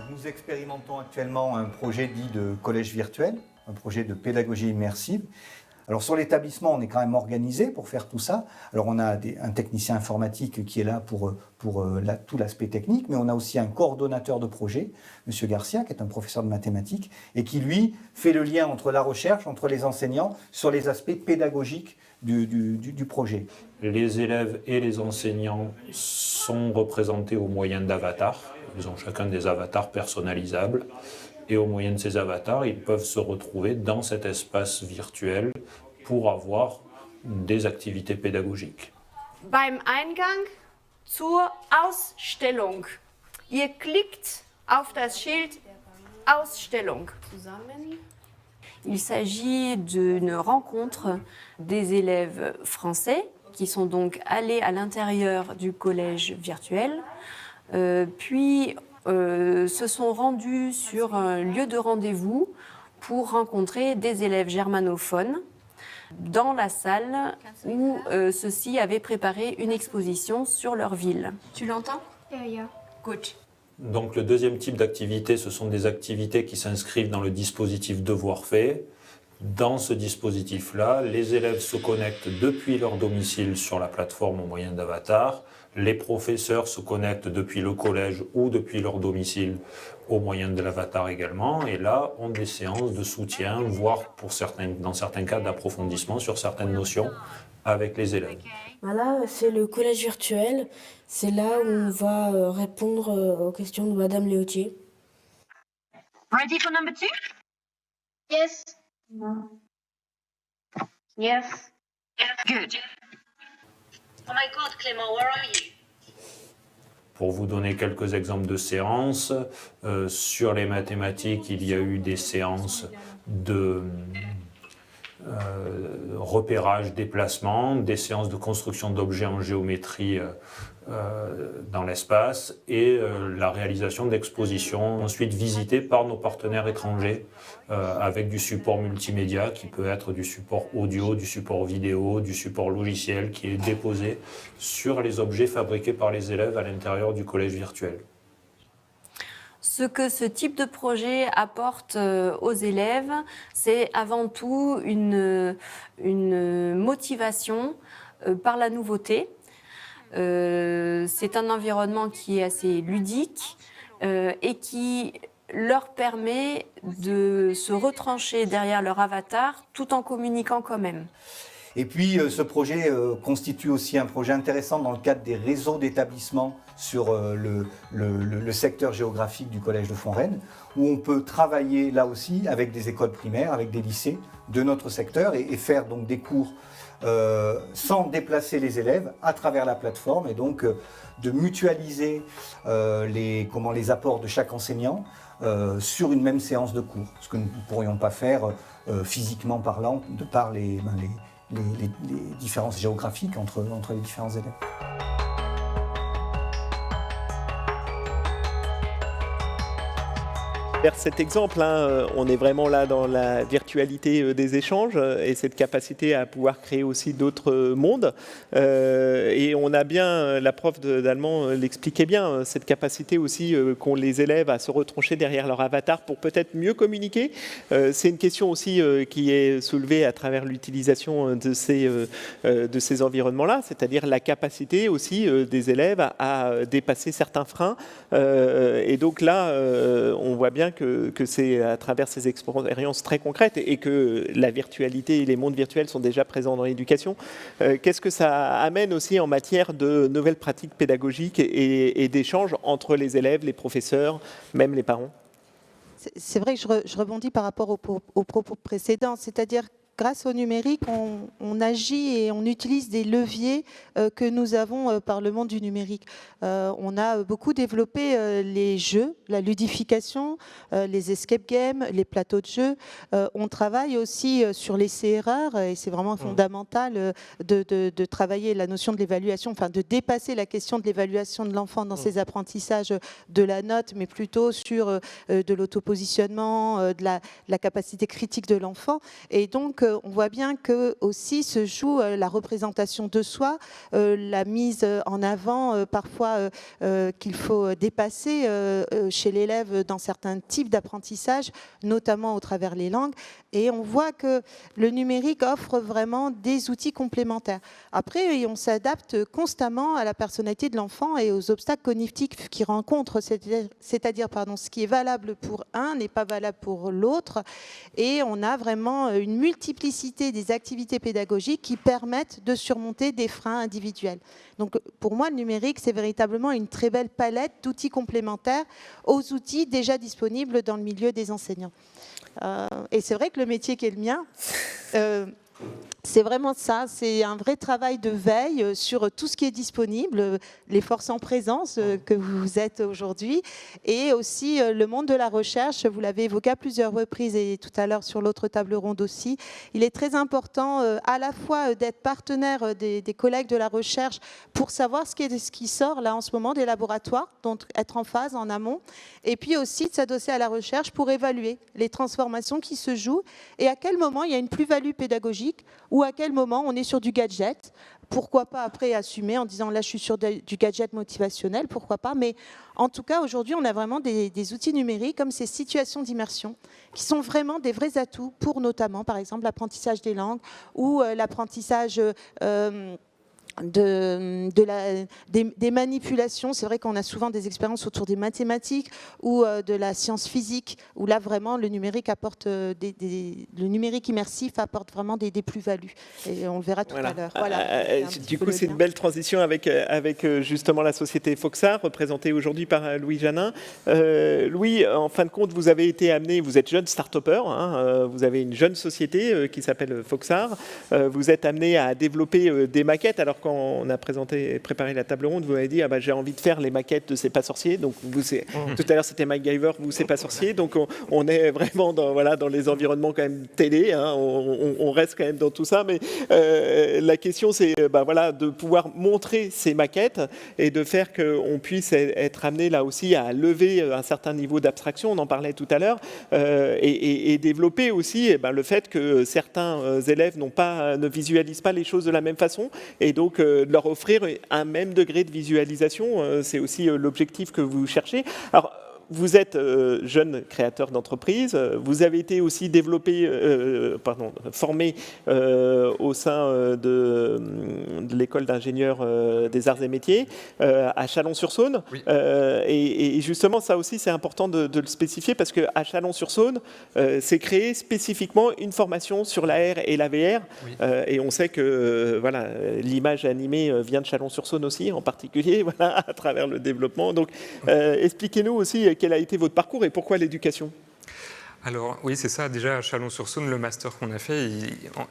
Nous expérimentons actuellement un projet dit de collège virtuel, un projet de pédagogie immersive. Alors sur l'établissement, on est quand même organisé pour faire tout ça. Alors on a un technicien informatique qui est là pour tout l'aspect technique, mais on a aussi un coordonnateur de projet, M. Garcia, qui est un professeur de mathématiques, et qui lui fait le lien entre la recherche, entre les enseignants, sur les aspects pédagogiques du projet. Les élèves et les enseignants sont représentés au moyen d'avatars. Ils ont chacun des avatars personnalisables. Et au moyen de ces avatars, ils peuvent se retrouver dans cet espace virtuel pour avoir des activités pédagogiques. Beim Eingang zur Ausstellung. Ihr klickt auf das Schild Ausstellung. Il s'agit d'une rencontre des élèves français qui sont donc allés à l'intérieur du collège virtuel, puis se sont rendus sur un lieu de rendez-vous pour rencontrer des élèves germanophones dans la salle où ceux-ci avaient préparé une exposition sur leur ville. Tu l'entends? Ja. Gut. Donc le deuxième type d'activité, ce sont des activités qui s'inscrivent dans le dispositif Devoir fait. Dans ce dispositif-là, les élèves se connectent depuis leur domicile sur la plateforme au moyen d'avatar. Les professeurs se connectent depuis le collège ou depuis leur domicile au moyen de l'avatar également. Et là, on a des séances de soutien, voire dans certains cas d'approfondissement sur certaines notions avec les élèves. Voilà, c'est le collège virtuel. C'est là où on va répondre aux questions de Madame Léautier. Ready for number 2? Yes. No. Yes. Good. Oh my God, Clément, where are you? Pour vous donner quelques exemples de séances, sur les mathématiques, il y a eu des séances de repérage, déplacement, des séances de construction d'objets en géométrie dans l'espace et la réalisation d'expositions ensuite visitées par nos partenaires étrangers avec du support multimédia qui peut être du support audio, du support vidéo, du support logiciel qui est déposé sur les objets fabriqués par les élèves à l'intérieur du collège virtuel. Ce que ce type de projet apporte aux élèves, c'est avant tout une motivation par la nouveauté. C'est un environnement qui est assez ludique et qui leur permet de se retrancher derrière leur avatar tout en communiquant quand même. Et puis ce projet constitue aussi un projet intéressant dans le cadre des réseaux d'établissements sur le secteur géographique du Collège de Fontaine, où on peut travailler là aussi avec des écoles primaires, avec des lycées de notre secteur et faire donc des cours sans déplacer les élèves à travers la plateforme et donc de mutualiser les apports de chaque enseignant sur une même séance de cours, ce que nous ne pourrions pas faire physiquement parlant de par les différences géographiques entre les différents élèves. Vers cet exemple, on est vraiment là dans la virtualité des échanges et cette capacité à pouvoir créer aussi d'autres mondes. Et on a bien, la prof d'allemand l'expliquait bien, cette capacité aussi qu'ont les élèves à se retrancher derrière leur avatar pour peut-être mieux communiquer. C'est une question aussi qui est soulevée à travers l'utilisation de ces environnements-là, c'est-à-dire la capacité aussi des élèves à dépasser certains freins. Et donc là, on voit bien que c'est à travers ces expériences très concrètes et que la virtualité et les mondes virtuels sont déjà présents dans l'éducation. Qu'est-ce que ça amène aussi en matière de nouvelles pratiques pédagogiques et d'échanges entre les élèves, les professeurs, même les parents? C'est vrai que je rebondis par rapport aux propos précédents, c'est-à-dire grâce au numérique, on agit et on utilise des leviers que nous avons par le monde du numérique. On a beaucoup développé les jeux, la ludification, les escape games, les plateaux de jeux. On travaille aussi sur les CRR et c'est vraiment fondamental de travailler la notion de l'évaluation, enfin de dépasser la question de l'évaluation de l'enfant dans ses apprentissages de la note, mais plutôt sur de l'autopositionnement, de la capacité critique de l'enfant. Et donc, on voit bien que aussi se joue la représentation de soi, la mise en avant parfois qu'il faut dépasser chez l'élève dans certains types d'apprentissage, notamment au travers les langues. Et on voit que le numérique offre vraiment des outils complémentaires. Après, on s'adapte constamment à la personnalité de l'enfant et aux obstacles cognitifs qu'il rencontre, c'est-à-dire ce qui est valable pour un n'est pas valable pour l'autre. Et on a vraiment une multiplicité des activités pédagogiques qui permettent de surmonter des freins individuels. Donc pour moi, le numérique, c'est véritablement une très belle palette d'outils complémentaires aux outils déjà disponibles dans le milieu des enseignants. Et c'est vrai que le métier qui est le mien, c'est vraiment ça, c'est un vrai travail de veille sur tout ce qui est disponible, les forces en présence que vous êtes aujourd'hui, et aussi le monde de la recherche, vous l'avez évoqué à plusieurs reprises et tout à l'heure sur l'autre table ronde aussi. Il est très important à la fois d'être partenaire des collègues de la recherche pour savoir ce qui sort là en ce moment des laboratoires, donc être en phase en amont, et puis aussi de s'adosser à la recherche pour évaluer les transformations qui se jouent et à quel moment il y a une plus-value pédagogique ou à quel moment on est sur du gadget. Pourquoi pas après assumer en disant là je suis sur du gadget motivationnel, pourquoi pas. Mais en tout cas aujourd'hui on a vraiment des outils numériques comme ces situations d'immersion qui sont vraiment des vrais atouts pour notamment par exemple l'apprentissage des langues ou l'apprentissage des manipulations. C'est vrai qu'on a souvent des expériences autour des mathématiques ou de la science physique, où là vraiment le numérique apporte le numérique immersif apporte vraiment des plus-values. Et on le verra tout à l'heure. Voilà, du coup, c'est une belle transition avec justement la société Foxart, représentée aujourd'hui par Louis Janin. Louis, en fin de compte, vous avez été amené, vous êtes jeune start-upper, vous avez une jeune société qui s'appelle Foxart. Vous êtes amené à développer des maquettes. Alors quand on a préparé la table ronde, vous avez dit j'ai envie de faire les maquettes de C'est pas sorcier. Donc tout à l'heure c'était MacGyver, vous C'est pas sorcier. Donc on est vraiment dans les environnements quand même télé. On reste quand même dans tout ça. Mais la question c'est de pouvoir montrer ces maquettes et de faire qu'on puisse être amené là aussi à lever un certain niveau d'abstraction. On en parlait tout à l'heure et développer aussi le fait que certains élèves ne visualisent pas les choses de la même façon et donc de leur offrir un même degré de visualisation. C'est aussi l'objectif que vous cherchez. Alors, vous êtes jeune créateur d'entreprise, vous avez été aussi formé au sein de l'école d'ingénieurs des arts et métiers à Chalon-sur-Saône. Oui. Et justement, ça aussi, c'est important de le spécifier parce qu'à Chalon-sur-Saône, c'est créé spécifiquement une formation sur l'AR et la VR. Oui. Et on sait que l'image animée vient de Chalon-sur-Saône aussi, en particulier, à travers le développement. Donc, expliquez-nous aussi quel a été votre parcours et pourquoi l'éducation ? Alors oui, c'est ça. Déjà à Chalon-sur-Saône, le master qu'on a fait,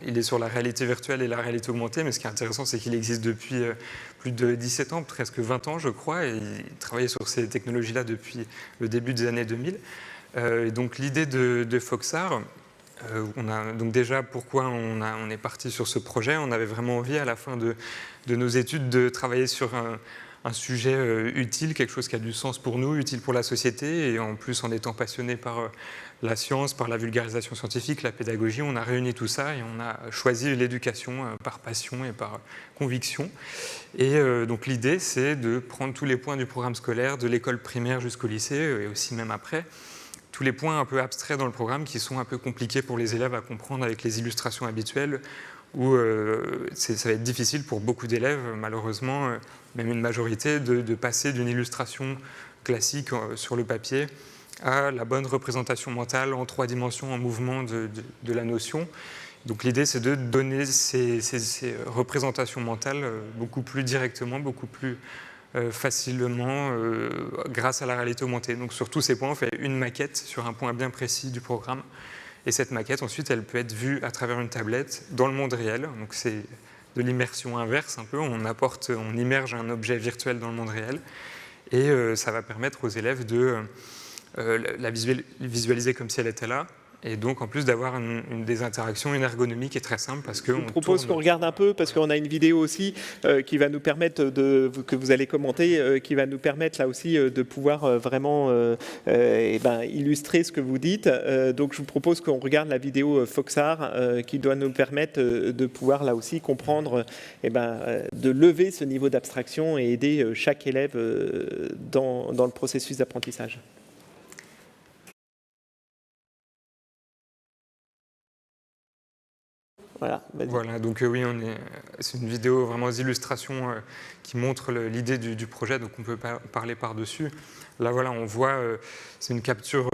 il est sur la réalité virtuelle et la réalité augmentée, mais ce qui est intéressant, c'est qu'il existe depuis plus de 17 ans, presque 20 ans je crois, et il travaillait sur ces technologies-là depuis le début des années 2000. Et donc l'idée de Foxar, donc déjà pourquoi on est parti sur ce projet, on avait vraiment envie à la fin de nos études de travailler sur un sujet utile, quelque chose qui a du sens pour nous, utile pour la société, et en plus en étant passionné par la science, par la vulgarisation scientifique, la pédagogie, on a réuni tout ça et on a choisi l'éducation par passion et par conviction. Et donc l'idée, c'est de prendre tous les points du programme scolaire, de l'école primaire jusqu'au lycée, et aussi même après, tous les points un peu abstraits dans le programme qui sont un peu compliqués pour les élèves à comprendre avec les illustrations habituelles, où ça va être difficile pour beaucoup d'élèves, malheureusement, même une majorité, de passer d'une illustration classique sur le papier à la bonne représentation mentale en 3 dimensions, en mouvement de la notion. Donc l'idée, c'est de donner ces représentations mentales beaucoup plus directement, beaucoup plus facilement grâce à la réalité augmentée. Donc sur tous ces points, on fait une maquette sur un point bien précis du programme. Et cette maquette, ensuite, elle peut être vue à travers une tablette dans le monde réel. Donc c'est de l'immersion inverse un peu. On immerge un objet virtuel dans le monde réel. Et ça va permettre aux élèves de la visualiser comme si elle était là. Et donc, en plus d'avoir des interactions, une ergonomie qui est très simple parce que je vous propose qu'on regarde un peu parce qu'on a une vidéo aussi qui va nous permettre que vous allez commenter, qui va nous permettre là aussi de pouvoir vraiment illustrer ce que vous dites. Donc, je vous propose qu'on regarde la vidéo Foxar qui doit nous permettre de pouvoir là aussi comprendre, de lever ce niveau d'abstraction et aider chaque élève dans le processus d'apprentissage. Voilà, donc oui, c'est une vidéo vraiment aux illustrations qui montre l'idée du projet, donc on peut parler par-dessus. Là, voilà, on voit, c'est une capture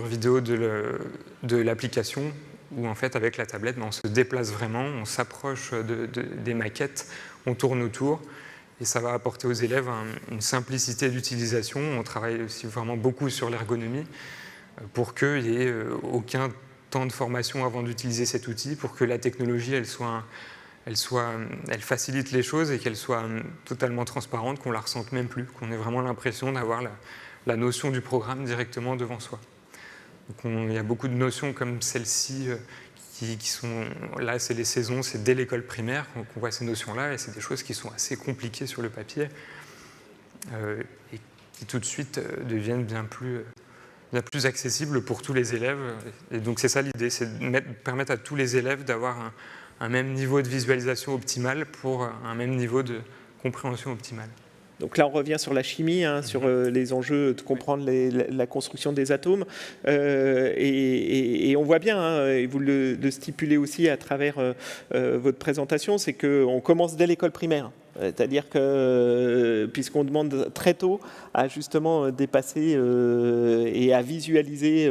vidéo de l'application où, en fait, avec la tablette, on se déplace vraiment, on s'approche des maquettes, on tourne autour, et ça va apporter aux élèves une simplicité d'utilisation. On travaille aussi vraiment beaucoup sur l'ergonomie pour qu'il n'y ait aucun temps de formation avant d'utiliser cet outil, pour que la technologie elle facilite les choses et qu'elle soit totalement transparente, qu'on la ressente même plus, qu'on ait vraiment l'impression d'avoir la notion du programme directement devant soi. Donc il y a beaucoup de notions comme celle-ci qui sont là, c'est les saisons, c'est dès l'école primaire qu'on voit ces notions-là, et c'est des choses qui sont assez compliquées sur le papier et qui tout de suite deviennent bien plus accessible pour tous les élèves. Et donc c'est ça l'idée, c'est de permettre à tous les élèves d'avoir un même niveau de visualisation optimal pour un même niveau de compréhension optimale. Donc là, on revient sur la chimie, sur les enjeux de comprendre la construction des atomes. Et on voit bien, et vous le stipulez aussi à travers votre présentation, c'est qu'on commence dès l'école primaire. C'est-à-dire que, puisqu'on demande très tôt à justement dépasser et à visualiser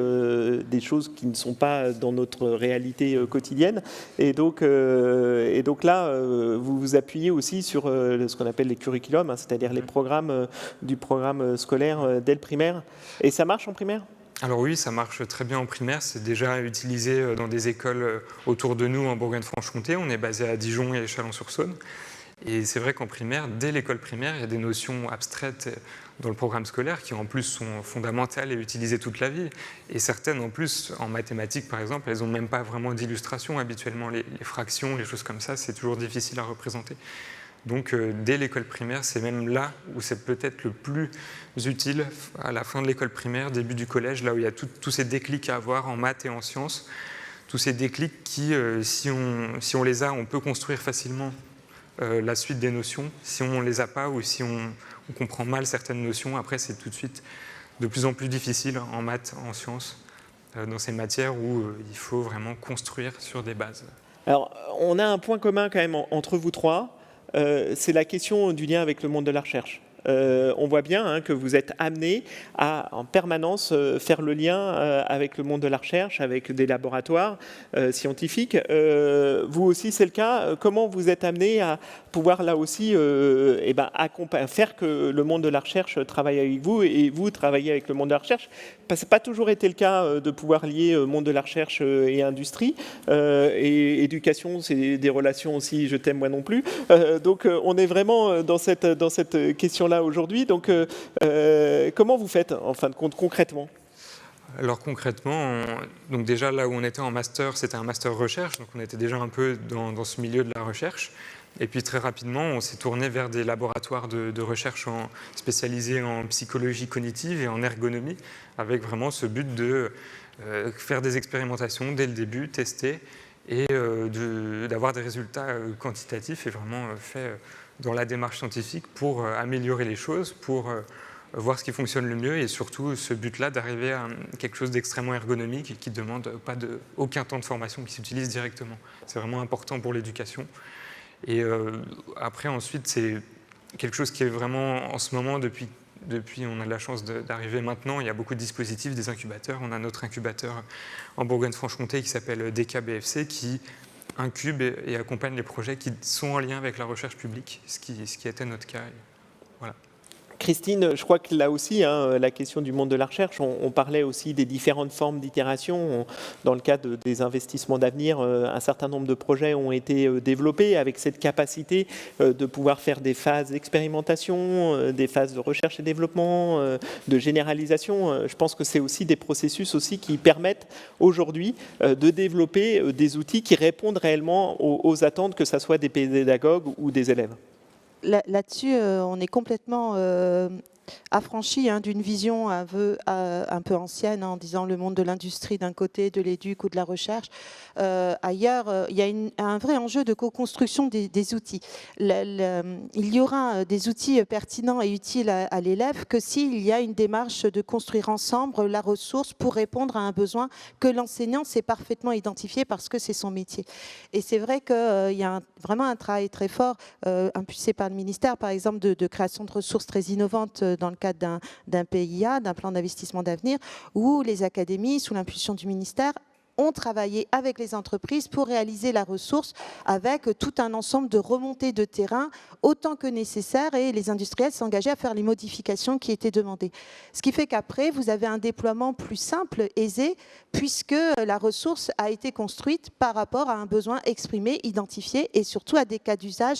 des choses qui ne sont pas dans notre réalité quotidienne. Et donc là, vous vous appuyez aussi sur ce qu'on appelle les curriculums, c'est-à-dire les programmes du programme scolaire dès le primaire. Et ça marche en primaire ? Alors oui, ça marche très bien en primaire. C'est déjà utilisé dans des écoles autour de nous en Bourgogne-Franche-Comté. On est basé à Dijon et Chalon-sur-Saône. Et c'est vrai qu'en primaire, dès l'école primaire, il y a des notions abstraites dans le programme scolaire qui en plus sont fondamentales et utilisées toute la vie. Et certaines en plus, en mathématiques par exemple, elles n'ont même pas vraiment d'illustration. Habituellement, les fractions, les choses comme ça, c'est toujours difficile à représenter. Donc dès l'école primaire, c'est même là où c'est peut-être le plus utile, à la fin de l'école primaire, début du collège, là où il y a tous ces déclics à avoir en maths et en sciences. Tous ces déclics qui, si on les a, on peut construire facilement la suite des notions. Si on ne les a pas ou si on comprend mal certaines notions, après c'est tout de suite de plus en plus difficile en maths, en sciences, dans ces matières où il faut vraiment construire sur des bases. Alors, on a un point commun quand même entre vous trois, c'est la question du lien avec le monde de la recherche. on voit bien que vous êtes amené à en permanence faire le lien avec le monde de la recherche, avec des laboratoires scientifiques. Vous aussi, c'est le cas. Comment vous êtes amené à pouvoir là aussi faire que le monde de la recherche travaille avec vous et vous travaillez avec le monde de la recherche? Ça n'a pas toujours été le cas de pouvoir lier monde de la recherche et industrie. Et éducation, c'est des relations aussi, je t'aime moi non plus. Donc on est vraiment dans cette question-là aujourd'hui. Donc comment vous faites en fin de compte concrètement? Alors concrètement, donc déjà là où on était en master, c'était un master recherche, donc on était déjà un peu dans ce milieu de la recherche. Et puis très rapidement, on s'est tourné vers des laboratoires de recherche spécialisés en psychologie cognitive et en ergonomie, avec vraiment ce but de faire des expérimentations dès le début, tester, et d'avoir des résultats quantitatifs et vraiment faits dans la démarche scientifique pour améliorer les choses, pour voir ce qui fonctionne le mieux, et surtout ce but-là d'arriver à quelque chose d'extrêmement ergonomique et qui ne demande aucun temps de formation, qui s'utilise directement. C'est vraiment important pour l'éducation. Et après, ensuite, c'est quelque chose qui est vraiment, en ce moment, depuis on a de la chance d'arriver maintenant, il y a beaucoup de dispositifs, des incubateurs. On a notre incubateur en Bourgogne-Franche-Comté qui s'appelle DKBFC, qui incube et accompagne les projets qui sont en lien avec la recherche publique, ce qui était notre cas. Voilà. Christine, je crois que là aussi, la question du monde de la recherche, on parlait aussi des différentes formes d'itération. Dans le cadre des investissements d'avenir, un certain nombre de projets ont été développés avec cette capacité de pouvoir faire des phases d'expérimentation, des phases de recherche et développement, de généralisation. Je pense que c'est aussi des processus aussi qui permettent aujourd'hui de développer des outils qui répondent réellement aux attentes, que ce soit des pédagogues ou des élèves. Là-dessus, on est complètement affranchi d'une vision un peu ancienne, en disant le monde de l'industrie d'un côté, de l'éduc ou de la recherche. Ailleurs, il y a un vrai enjeu de co-construction des outils. Il y aura des outils pertinents et utiles à l'élève que s'il y a une démarche de construire ensemble la ressource pour répondre à un besoin que l'enseignant sait parfaitement identifier parce que c'est son métier. Et c'est vrai qu'il y a vraiment un travail très fort impulsé par le ministère, par exemple, de création de ressources très innovantes dans le cadre d'un PIA, d'un plan d'investissement d'avenir, où les académies, sous l'impulsion du ministère, ont travaillé avec les entreprises pour réaliser la ressource avec tout un ensemble de remontées de terrain autant que nécessaire, et les industriels s'engageaient à faire les modifications qui étaient demandées. Ce qui fait qu'après, vous avez un déploiement plus simple, aisé, puisque la ressource a été construite par rapport à un besoin exprimé, identifié, et surtout à des cas d'usage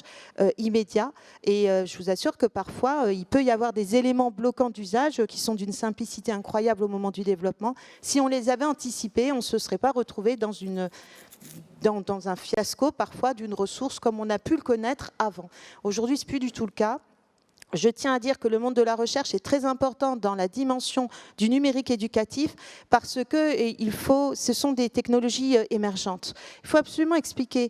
immédiats. Et je vous assure que parfois, il peut y avoir des éléments bloquants d'usage qui sont d'une simplicité incroyable au moment du développement. Si on les avait anticipés, on ne se serait pas retrouvé dans un fiasco parfois d'une ressource comme on a pu le connaître avant. Aujourd'hui, ce n'est plus du tout le cas. Je tiens à dire que le monde de la recherche est très important dans la dimension du numérique éducatif parce que ce sont des technologies émergentes. Il faut absolument expliquer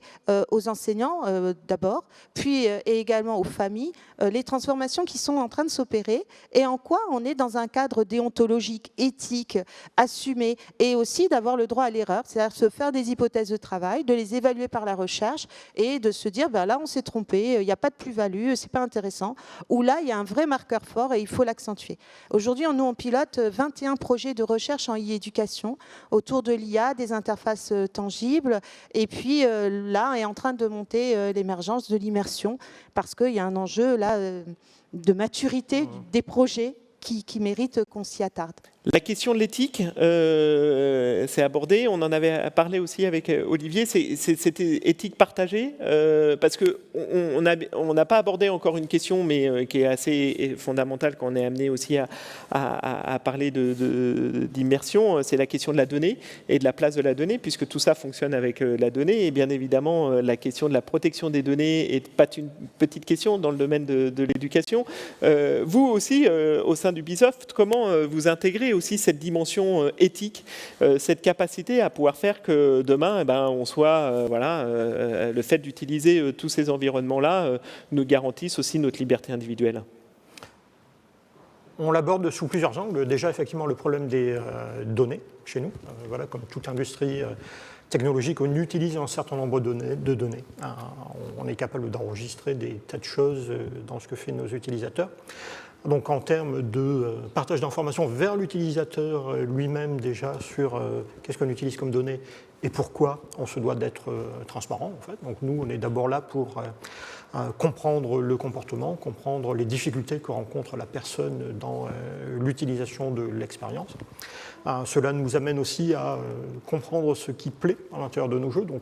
aux enseignants d'abord, puis et également aux familles, les transformations qui sont en train de s'opérer et en quoi on est dans un cadre déontologique, éthique, assumé, et aussi d'avoir le droit à l'erreur, c'est-à-dire se faire des hypothèses de travail, de les évaluer par la recherche et de se dire là on s'est trompé, il n'y a pas de plus-value, c'est pas intéressant. Ou là, il y a un vrai marqueur fort et il faut l'accentuer. Aujourd'hui, nous, on pilote 21 projets de recherche en e-éducation autour de l'IA, des interfaces tangibles. Et puis là, est en train de monter l'émergence de l'immersion parce qu'il y a un enjeu là, de maturité des projets qui méritent qu'on s'y attarde. La question de l'éthique, c'est abordé. On en avait parlé aussi avec Olivier. C'est éthique partagée parce qu'on n'a pas abordé encore une question, mais qui est assez fondamentale quand on est amené aussi à parler d'immersion. C'est la question de la donnée et de la place de la donnée, puisque tout ça fonctionne avec la donnée. Et bien évidemment, la question de la protection des données est pas une petite question dans le domaine de l'éducation. Vous aussi, au sein d'Ubisoft, comment vous intégrez aussi cette dimension éthique, cette capacité à pouvoir faire que demain, on soit, le fait d'utiliser tous ces environnements-là nous garantisse aussi notre liberté individuelle. On l'aborde sous plusieurs angles. Déjà, effectivement, le problème des données chez nous. Voilà, comme toute industrie, technologie qu'on utilise un certain nombre de données. On est capable d'enregistrer des tas de choses dans ce que font nos utilisateurs. Donc en termes de partage d'informations vers l'utilisateur lui-même déjà sur qu'est-ce qu'on utilise comme données et pourquoi on se doit d'être transparent en fait. Donc nous on est d'abord là pour comprendre le comportement, comprendre les difficultés que rencontre la personne dans l'utilisation de l'expérience. Cela nous amène aussi à comprendre ce qui plaît à l'intérieur de nos jeux. Donc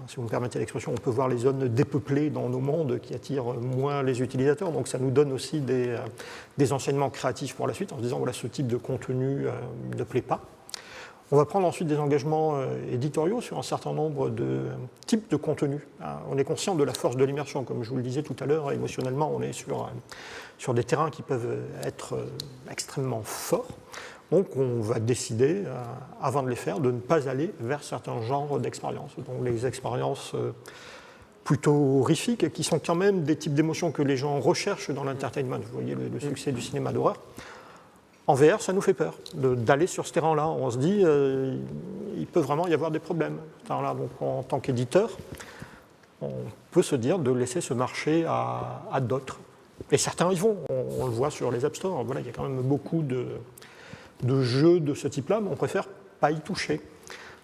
si vous me permettez l'expression, on peut voir les zones dépeuplées dans nos mondes qui attirent moins les utilisateurs. Donc ça nous donne aussi des enseignements créatifs pour la suite en se disant voilà, ce type de contenu ne plaît pas. On va prendre ensuite des engagements éditoriaux sur un certain nombre de types de contenus. On est conscient de la force de l'immersion, comme je vous le disais tout à l'heure, émotionnellement on est sur des terrains qui peuvent être extrêmement forts. Donc on va décider, avant de les faire, de ne pas aller vers certains genres d'expériences. Donc les expériences plutôt horrifiques, qui sont quand même des types d'émotions que les gens recherchent dans l'entertainment. Vous voyez le succès du cinéma d'horreur. En VR, ça nous fait peur d'aller sur ce terrain-là. On se dit, il peut vraiment y avoir des problèmes. Là, donc, en tant qu'éditeur, on peut se dire de laisser ce marché à d'autres. Et certains y vont. On le voit sur les App Store. Voilà, il y a quand même beaucoup de jeux de ce type-là, mais on préfère pas y toucher.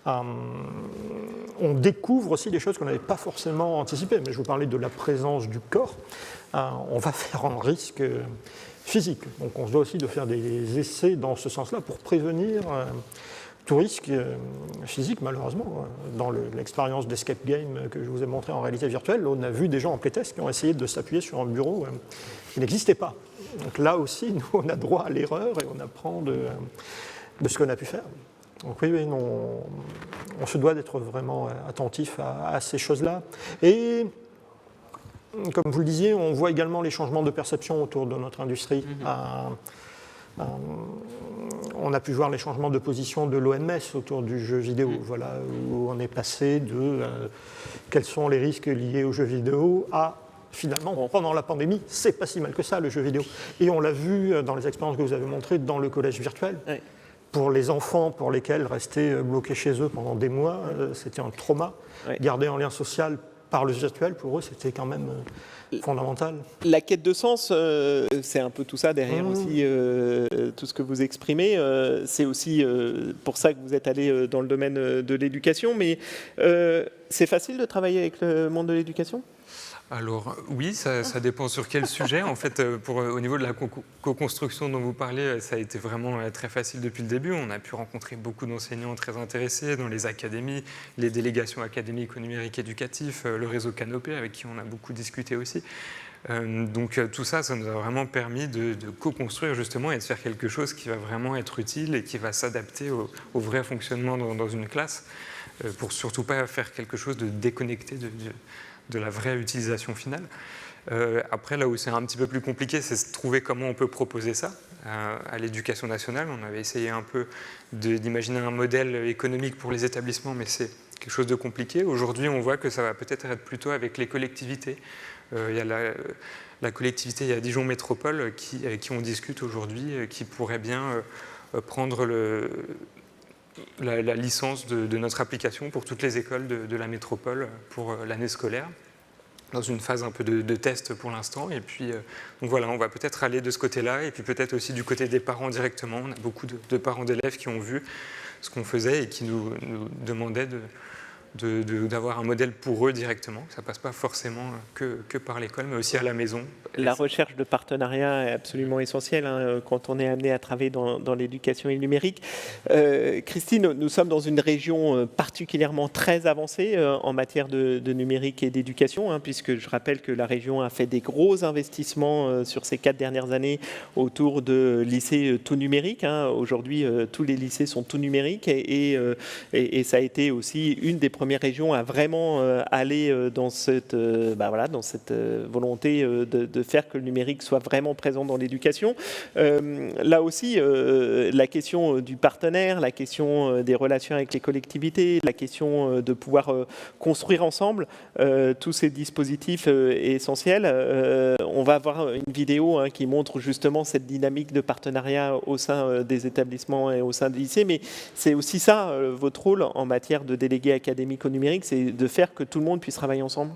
On découvre aussi des choses qu'on n'avait pas forcément anticipées. Mais je vous parlais de la présence du corps. On va faire un risque physique. Donc on se doit aussi de faire des essais dans ce sens-là pour prévenir tout risque physique, malheureusement. Dans l'expérience d'Escape Game que je vous ai montré en réalité virtuelle, on a vu des gens en playtest qui ont essayé de s'appuyer sur un bureau qui n'existait pas. Donc là aussi, nous, on a droit à l'erreur et on apprend de ce qu'on a pu faire. Donc oui, on se doit d'être vraiment attentif à ces choses-là. Et comme vous le disiez, on voit également les changements de perception autour de notre industrie. On a pu voir les changements de position de l'OMS autour du jeu vidéo, voilà, où on est passé de quels sont les risques liés au jeu vidéo à finalement, pendant la pandémie, c'est pas si mal que ça le jeu vidéo. Et on l'a vu dans les expériences que vous avez montrées dans le collège virtuel. Oui. Pour les enfants pour lesquels rester bloqués chez eux pendant des mois, c'était un trauma. Oui. Garder un lien social par le virtuel, pour eux, c'était quand même fondamental. La quête de sens, c'est un peu tout ça derrière aussi, tout ce que vous exprimez. C'est aussi pour ça que vous êtes allé dans le domaine de l'éducation. Mais c'est facile de travailler avec le monde de l'éducation ? Alors oui, ça dépend sur quel sujet. En fait, au niveau de la co-construction dont vous parlez, ça a été vraiment très facile depuis le début. On a pu rencontrer beaucoup d'enseignants très intéressés dans les académies, les délégations académiques au numérique éducatif, le réseau Canopé avec qui on a beaucoup discuté aussi. Donc tout ça, ça nous a vraiment permis de co-construire justement et de faire quelque chose qui va vraiment être utile et qui va s'adapter au vrai fonctionnement dans une classe, pour surtout pas faire quelque chose de déconnecté de la vraie utilisation finale. Après, là où c'est un petit peu plus compliqué, c'est de trouver comment on peut proposer ça à l'éducation nationale. On avait essayé un peu d'imaginer un modèle économique pour les établissements, mais c'est quelque chose de compliqué. Aujourd'hui, on voit que ça va peut-être être plutôt avec les collectivités. Il y a la collectivité, il y a Dijon Métropole qui on discute aujourd'hui, qui pourrait bien prendre la licence de notre application pour toutes les écoles de la métropole pour l'année scolaire, dans une phase un peu de test pour l'instant. Et puis, donc voilà, on va peut-être aller de ce côté-là, et puis peut-être aussi du côté des parents directement. On a beaucoup de parents d'élèves qui ont vu ce qu'on faisait et qui nous demandaient d'avoir un modèle pour eux directement. Ça ne passe pas forcément que par l'école, mais aussi à la maison. La recherche de partenariat est absolument essentielle quand on est amené à travailler dans l'éducation et le numérique. Christine, nous sommes dans une région particulièrement très avancée en matière de numérique et d'éducation, puisque je rappelle que la région a fait des gros investissements sur ces 4 dernières années autour de lycées tout numériques. Aujourd'hui, tous les lycées sont tout numériques et ça a été aussi une des premières régions à vraiment aller dans cette volonté de faire que le numérique soit vraiment présent dans l'éducation. Là aussi, la question du partenaire, la question des relations avec les collectivités, la question de pouvoir construire ensemble tous ces dispositifs essentiels. On va avoir une vidéo qui montre justement cette dynamique de partenariat au sein des établissements et au sein des lycées, mais c'est aussi ça votre rôle en matière de délégué académique au numérique, c'est de faire que tout le monde puisse travailler ensemble.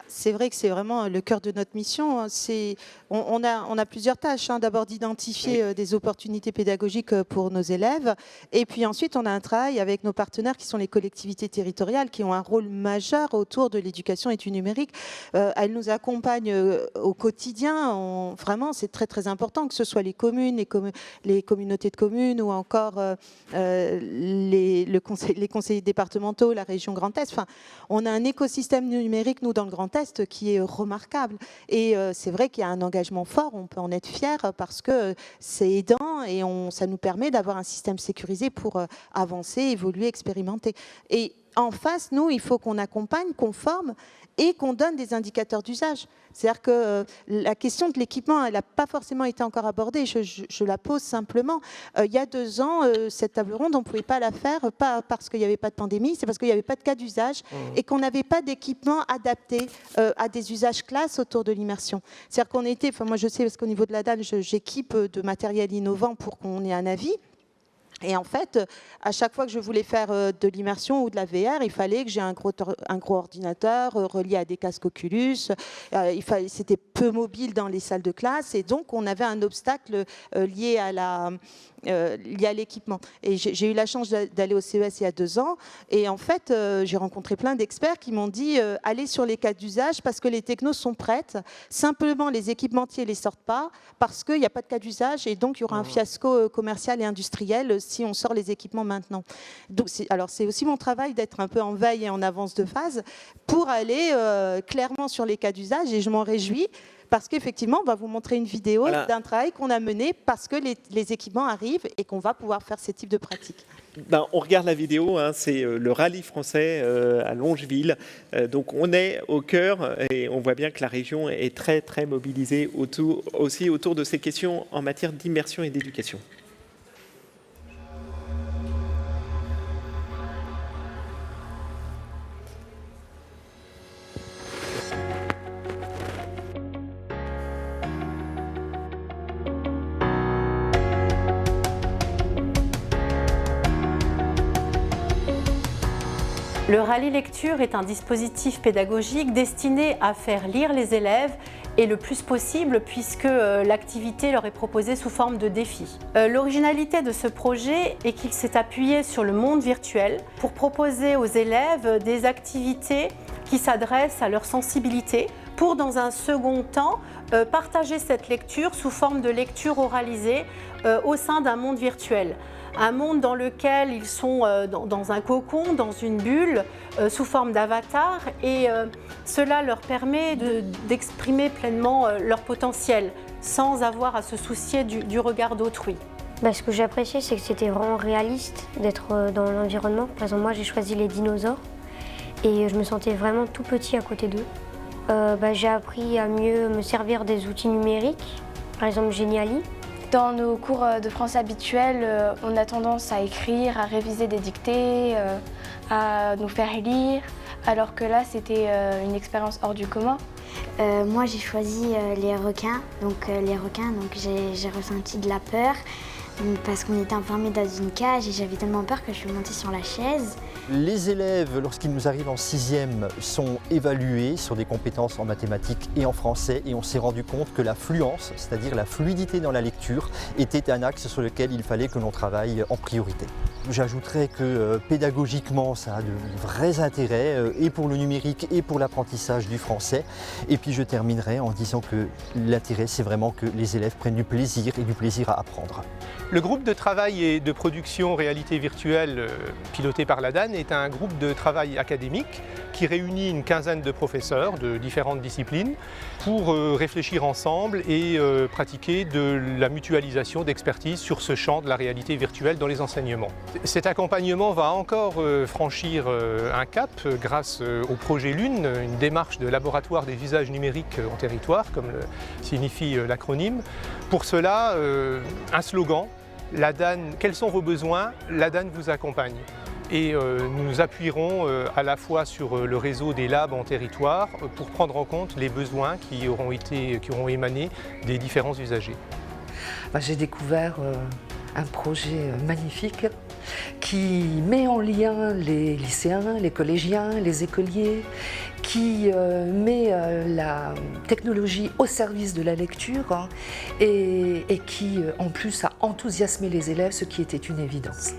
C'est vrai que c'est vraiment le cœur de notre mission. On a plusieurs tâches. D'abord d'identifier des opportunités pédagogiques pour nos élèves. Et puis ensuite, on a un travail avec nos partenaires qui sont les collectivités territoriales qui ont un rôle majeur autour de l'éducation et du numérique. Elles nous accompagnent au quotidien. Vraiment, c'est très très important que ce soit les communes, les communautés de communes ou encore les conseillers départementaux, la région Grand Est. Enfin, on a un écosystème numérique, nous, dans le Grand Est, qui est remarquable. Et c'est vrai qu'il y a un engagement fort, on peut en être fier parce que c'est aidant et ça nous permet d'avoir un système sécurisé pour avancer, évoluer, expérimenter. Et en face, nous, il faut qu'on accompagne, qu'on forme et qu'on donne des indicateurs d'usage. C'est-à-dire que la question de l'équipement, elle n'a pas forcément été encore abordée. Je la pose simplement. Il y a 2 ans, cette table ronde, on ne pouvait pas la faire, pas parce qu'il n'y avait pas de pandémie, c'est parce qu'il n'y avait pas de cas d'usage et qu'on n'avait pas d'équipement adapté à des usages classes autour de l'immersion. C'est-à-dire qu'on était, moi je sais parce qu'au niveau de la DAN, j'équipe de matériel innovant pour qu'on ait un avis. Et en fait, à chaque fois que je voulais faire de l'immersion ou de la VR, il fallait que j'ai un gros ordinateur relié à des casques Oculus. C'était peu mobile dans les salles de classe. Et donc, on avait un obstacle lié à l'équipement. Et j'ai eu la chance d'aller au CES il y a 2 ans. Et en fait, j'ai rencontré plein d'experts qui m'ont dit allez sur les cas d'usage parce que les technos sont prêtes. Simplement, les équipementiers ne les sortent pas parce qu'il n'y a pas de cas d'usage. Et donc, il y aura un fiasco commercial et industriel si on sort les équipements maintenant. Donc, c'est aussi mon travail d'être un peu en veille et en avance de phase pour aller clairement sur les cas d'usage. Et je m'en réjouis. Parce qu'effectivement, on va vous montrer une vidéo d'un travail qu'on a mené parce que les équipements arrivent et qu'on va pouvoir faire ce type de pratiques. On regarde la vidéo, c'est le rallye français à Longeville. Donc on est au cœur et on voit bien que la région est très très mobilisée aussi autour de ces questions en matière d'immersion et d'éducation. Le rallye lecture est un dispositif pédagogique destiné à faire lire les élèves et le plus possible puisque l'activité leur est proposée sous forme de défi. L'originalité de ce projet est qu'il s'est appuyé sur le monde virtuel pour proposer aux élèves des activités qui s'adressent à leur sensibilité pour, dans un second temps, partager cette lecture sous forme de lecture oralisée au sein d'un monde virtuel. Un monde dans lequel ils sont dans un cocon, dans une bulle, sous forme d'avatar, et cela leur permet d'exprimer pleinement leur potentiel, sans avoir à se soucier du regard d'autrui. Ce que j'appréciais, c'est que c'était vraiment réaliste d'être dans l'environnement. Par exemple, moi, j'ai choisi les dinosaures, et je me sentais vraiment tout petit à côté d'eux. J'ai appris à mieux me servir des outils numériques, par exemple Geniali. Dans nos cours de français habituels, on a tendance à écrire, à réviser des dictées, à nous faire lire, alors que là, c'était une expérience hors du commun. Moi, j'ai choisi les requins. Donc j'ai ressenti de la peur parce qu'on était enfermés dans une cage et j'avais tellement peur que je suis montée sur la chaise. Les élèves, lorsqu'ils nous arrivent en 6e, sont évalués sur des compétences en mathématiques et en français et on s'est rendu compte que la fluence, c'est-à-dire la fluidité dans la lecture, était un axe sur lequel il fallait que l'on travaille en priorité. J'ajouterais que pédagogiquement, ça a de vrais intérêts et pour le numérique et pour l'apprentissage du français. Et puis je terminerai en disant que l'intérêt, c'est vraiment que les élèves prennent du plaisir et du plaisir à apprendre. Le groupe de travail et de production réalité virtuelle piloté par la DAN est un groupe de travail académique qui réunit une quinzaine de professeurs de différentes disciplines pour réfléchir ensemble et pratiquer de la mutualisation d'expertise sur ce champ de la réalité virtuelle dans les enseignements. Cet accompagnement va encore franchir un cap grâce au projet LUNE, une démarche de laboratoire des usages numériques en territoire, comme le signifie l'acronyme. Pour cela, un slogan, la DAN, quels sont vos besoins? La DAN vous accompagne. Et nous appuierons à la fois sur le réseau des labs en territoire pour prendre en compte les besoins qui auront émané des différents usagers. J'ai découvert un projet magnifique qui met en lien les lycéens, les collégiens, les écoliers, qui met la technologie au service de la lecture et qui en plus a enthousiasmé les élèves, ce qui était une évidence.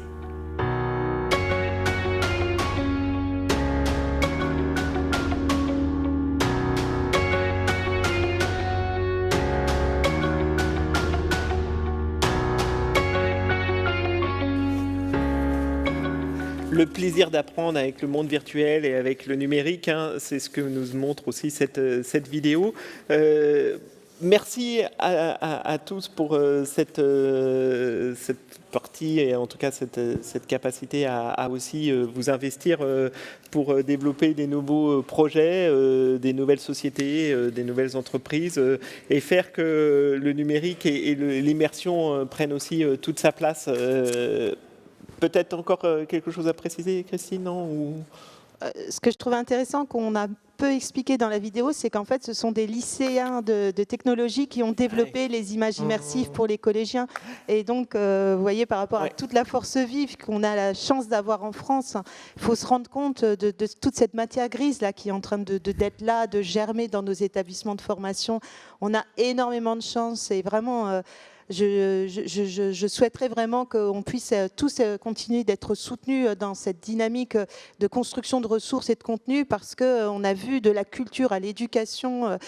Le plaisir d'apprendre avec le monde virtuel et avec le numérique, c'est ce que nous montre aussi cette vidéo. Merci à tous pour cette partie et en tout cas cette capacité à aussi vous investir pour développer des nouveaux projets, des nouvelles sociétés, des nouvelles entreprises et faire que le numérique et l'immersion prennent aussi toute sa place. Peut-être encore quelque chose à préciser, Christine, non? Ce que je trouve intéressant qu'on a peu expliqué dans la vidéo, c'est qu'en fait, ce sont des lycéens de technologie qui ont développé les images immersives pour les collégiens. Et donc, vous voyez, par rapport à toute la force vive qu'on a la chance d'avoir en France, il faut se rendre compte de toute cette matière grise là, qui est en train d'être là, de germer dans nos établissements de formation. On a énormément de chance et vraiment... Je souhaiterais vraiment qu'on puisse tous continuer d'être soutenus dans cette dynamique de construction de ressources et de contenu parce qu'on a vu de la culture à l'éducation,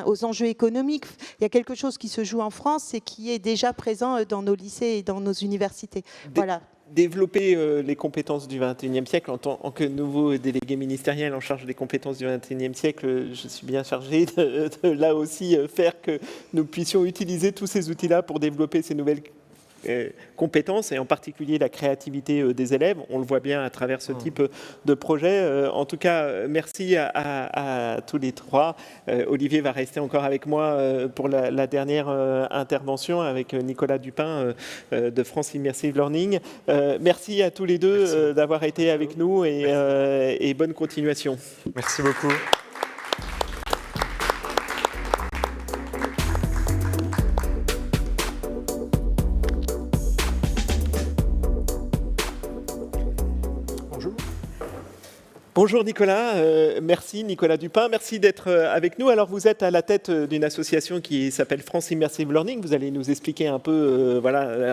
aux enjeux économiques. Il y a quelque chose qui se joue en France et qui est déjà présent dans nos lycées et dans nos universités. Voilà. Développer les compétences du XXIe siècle. En tant que nouveau délégué ministériel en charge des compétences du XXIe siècle, je suis bien chargé de là aussi faire que nous puissions utiliser tous ces outils-là pour développer ces nouvelles compétences et en particulier la créativité des élèves. On le voit bien à travers ce type de projet. En tout cas, merci à tous les trois. Olivier va rester encore avec moi pour la dernière intervention avec Nicolas Dupin de France Immersive Learning. Merci à tous les deux d'avoir été avec nous et bonne continuation. Merci beaucoup. Bonjour Nicolas, merci Nicolas Dupin, merci d'être avec nous. Alors vous êtes à la tête d'une association qui s'appelle France Immersive Learning. Vous allez nous expliquer un peu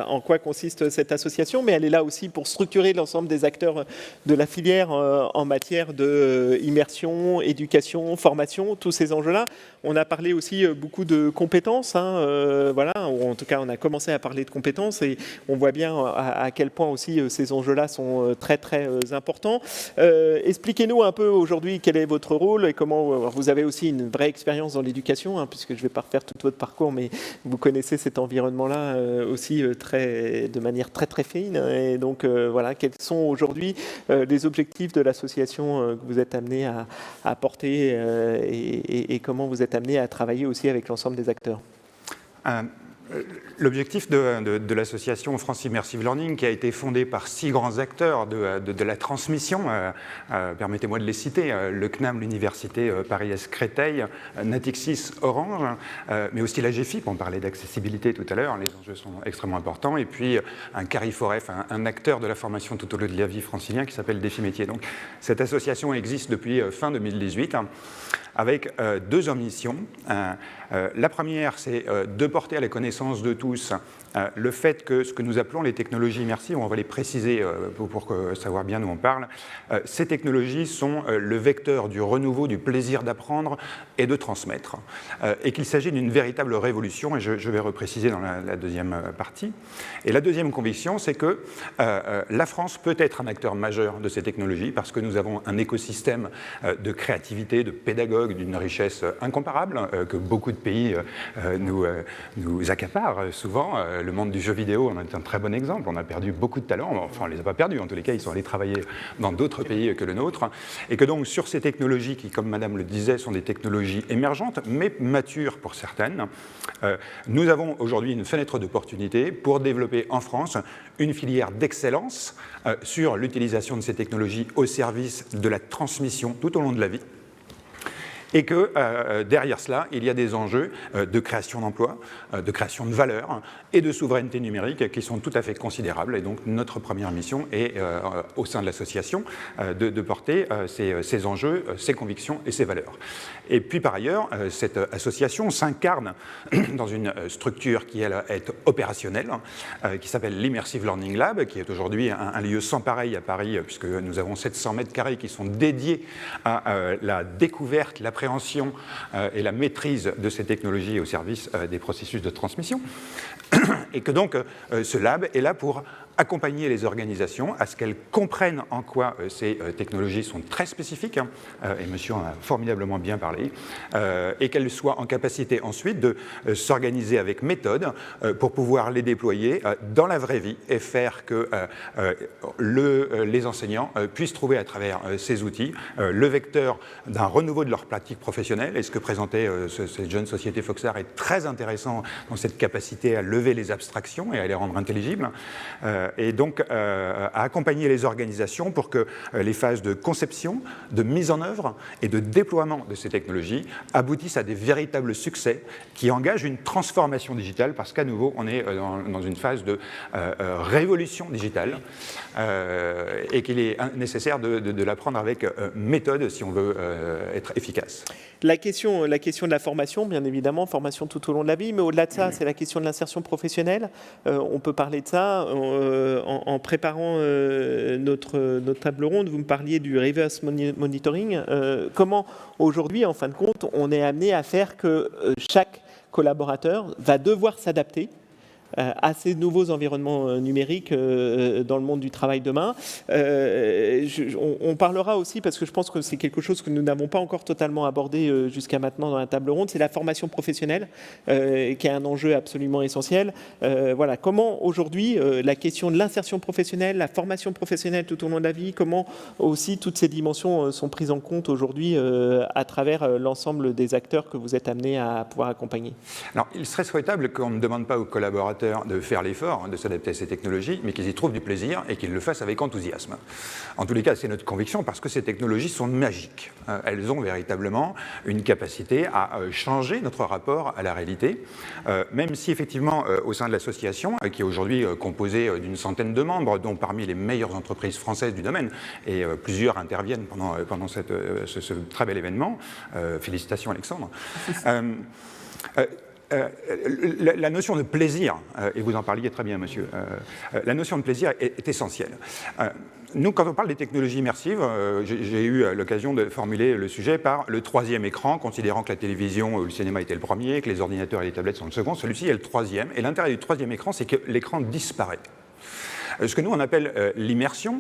en quoi consiste cette association, mais elle est là aussi pour structurer l'ensemble des acteurs de la filière en matière d'immersion, éducation, formation, tous ces enjeux-là. On a parlé aussi beaucoup de compétences, ou en tout cas on a commencé à parler de compétences et on voit bien à quel point aussi ces enjeux-là sont très très importants. Expliquez-nous un peu aujourd'hui quel est votre rôle et comment vous avez aussi une vraie expérience dans l'éducation, puisque je ne vais pas refaire tout votre parcours, mais vous connaissez cet environnement-là aussi de manière très très fine. Et donc quels sont aujourd'hui les objectifs de l'association que vous êtes amené à porter et comment vous êtes amené à travailler aussi avec l'ensemble des acteurs? L'objectif de l'association France Immersive Learning, qui a été fondée par 6 grands acteurs de la transmission, permettez-moi de les citer, le CNAM, l'Université Paris-Est Créteil, Natixis, Orange, mais aussi la GFIP, on parlait d'accessibilité tout à l'heure, les enjeux sont extrêmement importants, et puis un Cariforef, un acteur de la formation tout au long de la vie francilien qui s'appelle Défi Métier. Donc cette association existe depuis fin 2018, avec 2 ambitions. La première, c'est de porter à la connaissance de tous le fait que ce que nous appelons les technologies immersives, on va les préciser pour savoir bien où on parle, ces technologies sont le vecteur du renouveau, du plaisir d'apprendre et de transmettre, et qu'il s'agit d'une véritable révolution, et je vais repréciser dans la deuxième partie. Et la deuxième conviction, c'est que la France peut être un acteur majeur de ces technologies, parce que nous avons un écosystème de créativité, de pédagogues, d'une richesse incomparable, que beaucoup de pays nous accaparent souvent. le monde du jeu vidéo en est un très bon exemple. On a perdu beaucoup de talents, enfin on ne les a pas perdus, en tous les cas ils sont allés travailler dans d'autres pays que le nôtre, et que donc sur ces technologies qui, comme Madame le disait, sont des technologies émergentes, mais matures pour certaines, nous avons aujourd'hui une fenêtre d'opportunité pour développer en France une filière d'excellence sur l'utilisation de ces technologies au service de la transmission tout au long de la vie. Et que derrière cela, il y a des enjeux de création d'emplois, de création de valeur et de souveraineté numérique qui sont tout à fait considérables. Et donc notre première mission est, au sein de l'association, de porter ces enjeux, ces convictions et ces valeurs. Et puis par ailleurs, cette association s'incarne dans une structure qui, elle, est opérationnelle, qui s'appelle l'Immersive Learning Lab, qui est aujourd'hui un lieu sans pareil à Paris, puisque nous avons 700 mètres carrés qui sont dédiés à la découverte, l'appréhension et la maîtrise de ces technologies au service des processus de transmission. Et que donc ce lab est là pour accompagner les organisations à ce qu'elles comprennent en quoi ces technologies sont très spécifiques, et monsieur en a formidablement bien parlé, et qu'elles soient en capacité ensuite de s'organiser avec méthode pour pouvoir les déployer dans la vraie vie et faire que les enseignants puissent trouver à travers ces outils le vecteur d'un renouveau de leur pratique professionnelle. Et ce que présentait cette jeune société Foxar est très intéressant dans cette capacité à lever les abstractions et à les rendre intelligibles. Et donc à accompagner les organisations pour que les phases de conception, de mise en œuvre et de déploiement de ces technologies aboutissent à des véritables succès qui engagent une transformation digitale, parce qu'à nouveau, on est dans une phase de révolution digitale et qu'il est nécessaire de la prendre avec méthode si on veut être efficace. La question de la formation, bien évidemment, formation tout au long de la vie, mais au-delà de ça, c'est la question de l'insertion professionnelle. On peut parler de ça en préparant notre table ronde. Vous me parliez du reverse monitoring. Comment, aujourd'hui, en fin de compte, on est amené à faire que chaque collaborateur va devoir s'adapter à ces nouveaux environnements numériques dans le monde du travail demain. On parlera aussi, parce que je pense que c'est quelque chose que nous n'avons pas encore totalement abordé jusqu'à maintenant dans la table ronde, c'est la formation professionnelle, qui est un enjeu absolument essentiel. Voilà, comment aujourd'hui la question de l'insertion professionnelle, la formation professionnelle tout au long de la vie, comment aussi toutes ces dimensions sont prises en compte aujourd'hui à travers l'ensemble des acteurs que vous êtes amenés à pouvoir accompagner. Alors, il serait souhaitable qu'on ne demande pas aux collaborateurs de faire l'effort de s'adapter à ces technologies, mais qu'ils y trouvent du plaisir et qu'ils le fassent avec enthousiasme. En tous les cas, c'est notre conviction, parce que ces technologies sont magiques. Elles ont véritablement une capacité à changer notre rapport à la réalité, même si effectivement, au sein de l'association, qui est aujourd'hui composée d'une centaine de membres, dont parmi les meilleures entreprises françaises du domaine, et plusieurs interviennent pendant ce très bel événement. Félicitations Alexandre. La notion de plaisir, et vous en parliez très bien, monsieur, la notion de plaisir est essentielle. Nous, quand on parle des technologies immersives, j'ai eu l'occasion de formuler le sujet par le troisième écran, considérant que la télévision ou le cinéma était le premier, que les ordinateurs et les tablettes sont le second. Celui-ci est le troisième, et l'intérêt du troisième écran, c'est que l'écran disparaît. Ce que nous, on appelle l'immersion,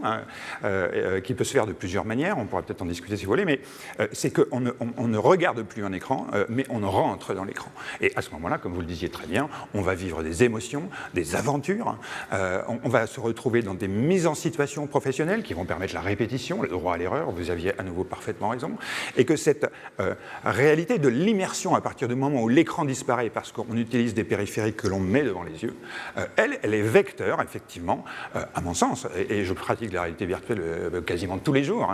qui peut se faire de plusieurs manières, on pourra peut-être en discuter si vous voulez, mais c'est qu'on ne regarde plus un écran, mais on rentre dans l'écran. Et à ce moment-là, comme vous le disiez très bien, on va vivre des émotions, des aventures, on va se retrouver dans des mises en situation professionnelles qui vont permettre la répétition, le droit à l'erreur, vous aviez à nouveau parfaitement raison, et que cette réalité de l'immersion, à partir du moment où l'écran disparaît parce qu'on utilise des périphériques que l'on met devant les yeux, elle est vecteur, effectivement, à mon sens, et je pratique la réalité virtuelle quasiment tous les jours,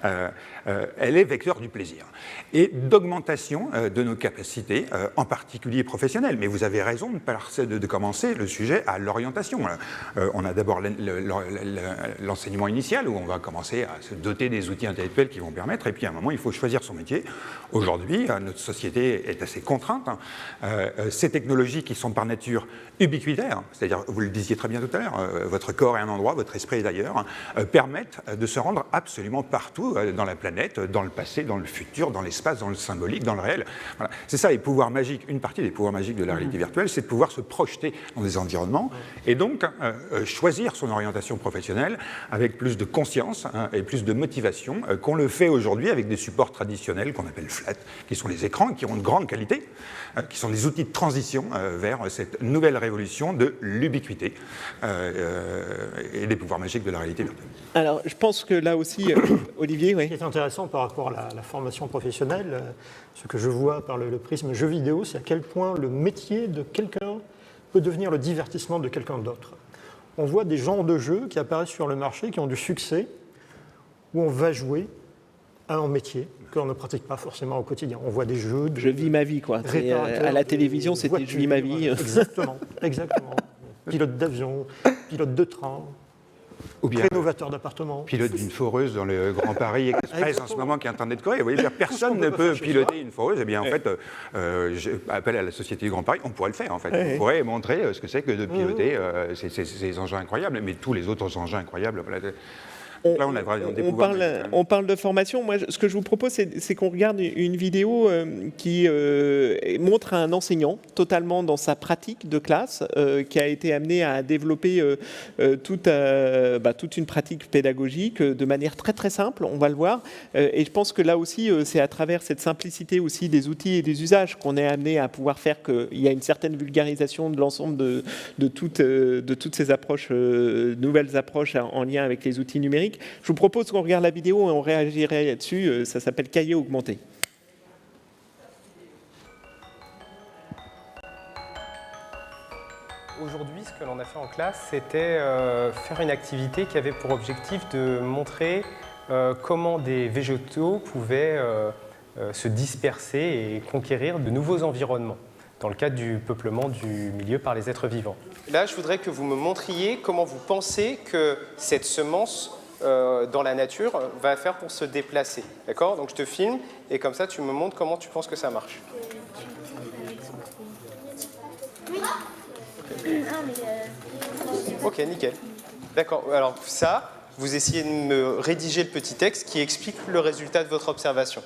elle est vecteur du plaisir et d'augmentation de nos capacités, en particulier professionnelles. Mais vous avez raison de commencer le sujet à l'orientation. On a d'abord l'enseignement initial, où on va commencer à se doter des outils intellectuels qui vont permettre, et puis à un moment, il faut choisir son métier. Aujourd'hui, notre société est assez contrainte. Ces technologies qui sont par nature ubiquitaires, c'est-à-dire, vous le disiez très bien tout à l'heure, votre corps est un endroit, votre esprit est d'ailleurs, permettent de se rendre absolument partout dans la planète, dans le passé, dans le futur, dans l'espace, dans le symbolique, dans le réel. Voilà. C'est ça les pouvoirs magiques. Une partie des pouvoirs magiques de la réalité virtuelle, c'est de pouvoir se projeter dans des environnements et donc choisir son orientation professionnelle avec plus de conscience et plus de motivation qu'on le fait aujourd'hui avec des supports traditionnels qu'on appelle flat, qui sont les écrans, qui ont une grande qualité, qui sont des outils de transition vers cette nouvelle révolution de l'ubiquité et des pouvoirs magiques de la réalité virtuelle. Alors, je pense que là aussi, Olivier, oui. Ce qui est intéressant par rapport à la formation professionnelle, ce que je vois par le prisme jeu vidéo, c'est à quel point le métier de quelqu'un peut devenir le divertissement de quelqu'un d'autre. On voit des genres de jeux qui apparaissent sur le marché, qui ont du succès, où on va jouer à un métier qu'on ne pratique pas forcément au quotidien. On voit des jeux... Je vis ma vie, quoi. À la télévision, c'était je vis ma vie. Exactement, exactement. Pilote d'avion, pilote de train, ou bien rénovateur d'appartements. Pilote d'une foreuse dans le Grand Paris Express en ce moment qui est en train d'être corrigé. Vous voyez, personne ne peut piloter une foreuse. Eh bien, en fait, j'appelle à la Société du Grand Paris, on pourrait le faire, en fait. On pourrait montrer ce que c'est que de piloter ces engins incroyables, mais tous les autres engins incroyables. Là, on parle de formation. Moi, ce que je vous propose, c'est qu'on regarde une vidéo qui montre un enseignant totalement dans sa pratique de classe, qui a été amené à développer toute une pratique pédagogique de manière très très simple. On va le voir. Et je pense que là aussi, c'est à travers cette simplicité aussi des outils et des usages qu'on est amené à pouvoir faire qu'il y a une certaine vulgarisation de l'ensemble de toutes ces approches, nouvelles approches en lien avec les outils numériques. Je vous propose qu'on regarde la vidéo et on réagirait là-dessus. Ça s'appelle Cahier augmenté. Aujourd'hui, ce que l'on a fait en classe, c'était faire une activité qui avait pour objectif de montrer comment des végétaux pouvaient se disperser et conquérir de nouveaux environnements dans le cadre du peuplement du milieu par les êtres vivants. Là, je voudrais que vous me montriez comment vous pensez que cette semence dans la nature va faire pour se déplacer. D'accord ? Donc je te filme et comme ça tu me montres comment tu penses que ça marche. Ok, nickel. D'accord, alors ça, vous essayez de me rédiger le petit texte qui explique le résultat de votre observation.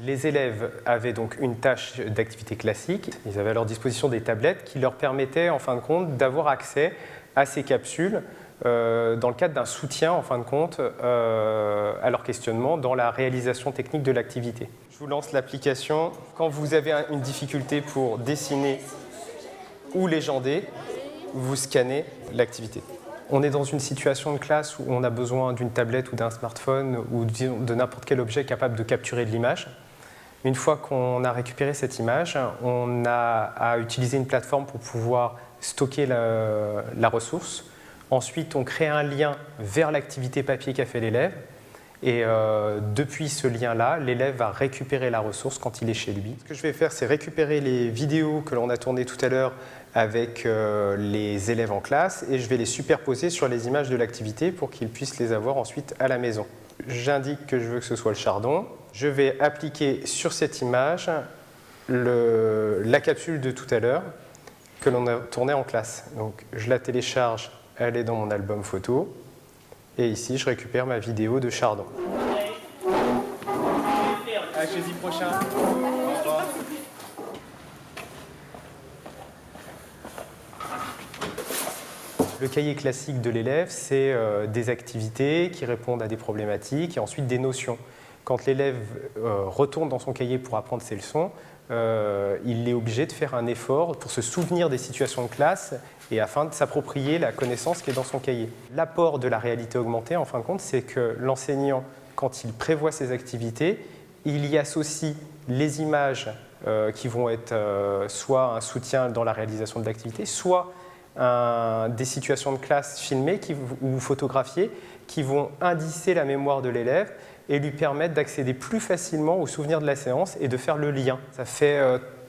Les élèves avaient donc une tâche d'activité classique. Ils avaient à leur disposition des tablettes qui leur permettaient en fin de compte d'avoir accès à ces capsules dans le cadre d'un soutien, en fin de compte, à leur questionnement dans la réalisation technique de l'activité. Je vous lance l'application. Quand vous avez une difficulté pour dessiner ou légender, vous scannez l'activité. On est dans une situation de classe où on a besoin d'une tablette ou d'un smartphone ou de n'importe quel objet capable de capturer de l'image. Une fois qu'on a récupéré cette image, on a à utiliser une plateforme pour pouvoir stocker la ressource. Ensuite, on crée un lien vers l'activité papier qu'a fait l'élève. Et depuis ce lien-là, l'élève va récupérer la ressource quand il est chez lui. Ce que je vais faire, c'est récupérer les vidéos que l'on a tournées tout à l'heure avec les élèves en classe et je vais les superposer sur les images de l'activité pour qu'ils puissent les avoir ensuite à la maison. J'indique que je veux que ce soit le chardon. Je vais appliquer sur cette image la capsule de tout à l'heure que l'on a tournée en classe. Donc, je la télécharge. Elle est dans mon album photo. Et ici, je récupère ma vidéo de chardon. À jeudi prochain. Au revoir. Le cahier classique de l'élève, c'est des activités qui répondent à des problématiques et ensuite des notions. Quand l'élève retourne dans son cahier pour apprendre ses leçons, il est obligé de faire un effort pour se souvenir des situations de classe et afin de s'approprier la connaissance qui est dans son cahier. L'apport de la réalité augmentée, en fin de compte, c'est que l'enseignant, quand il prévoit ses activités, il y associe les images qui vont être soit un soutien dans la réalisation de l'activité, soit des situations de classe filmées ou photographiées qui vont indicer la mémoire de l'élève et lui permettre d'accéder plus facilement aux souvenirs de la séance et de faire le lien. Ça fait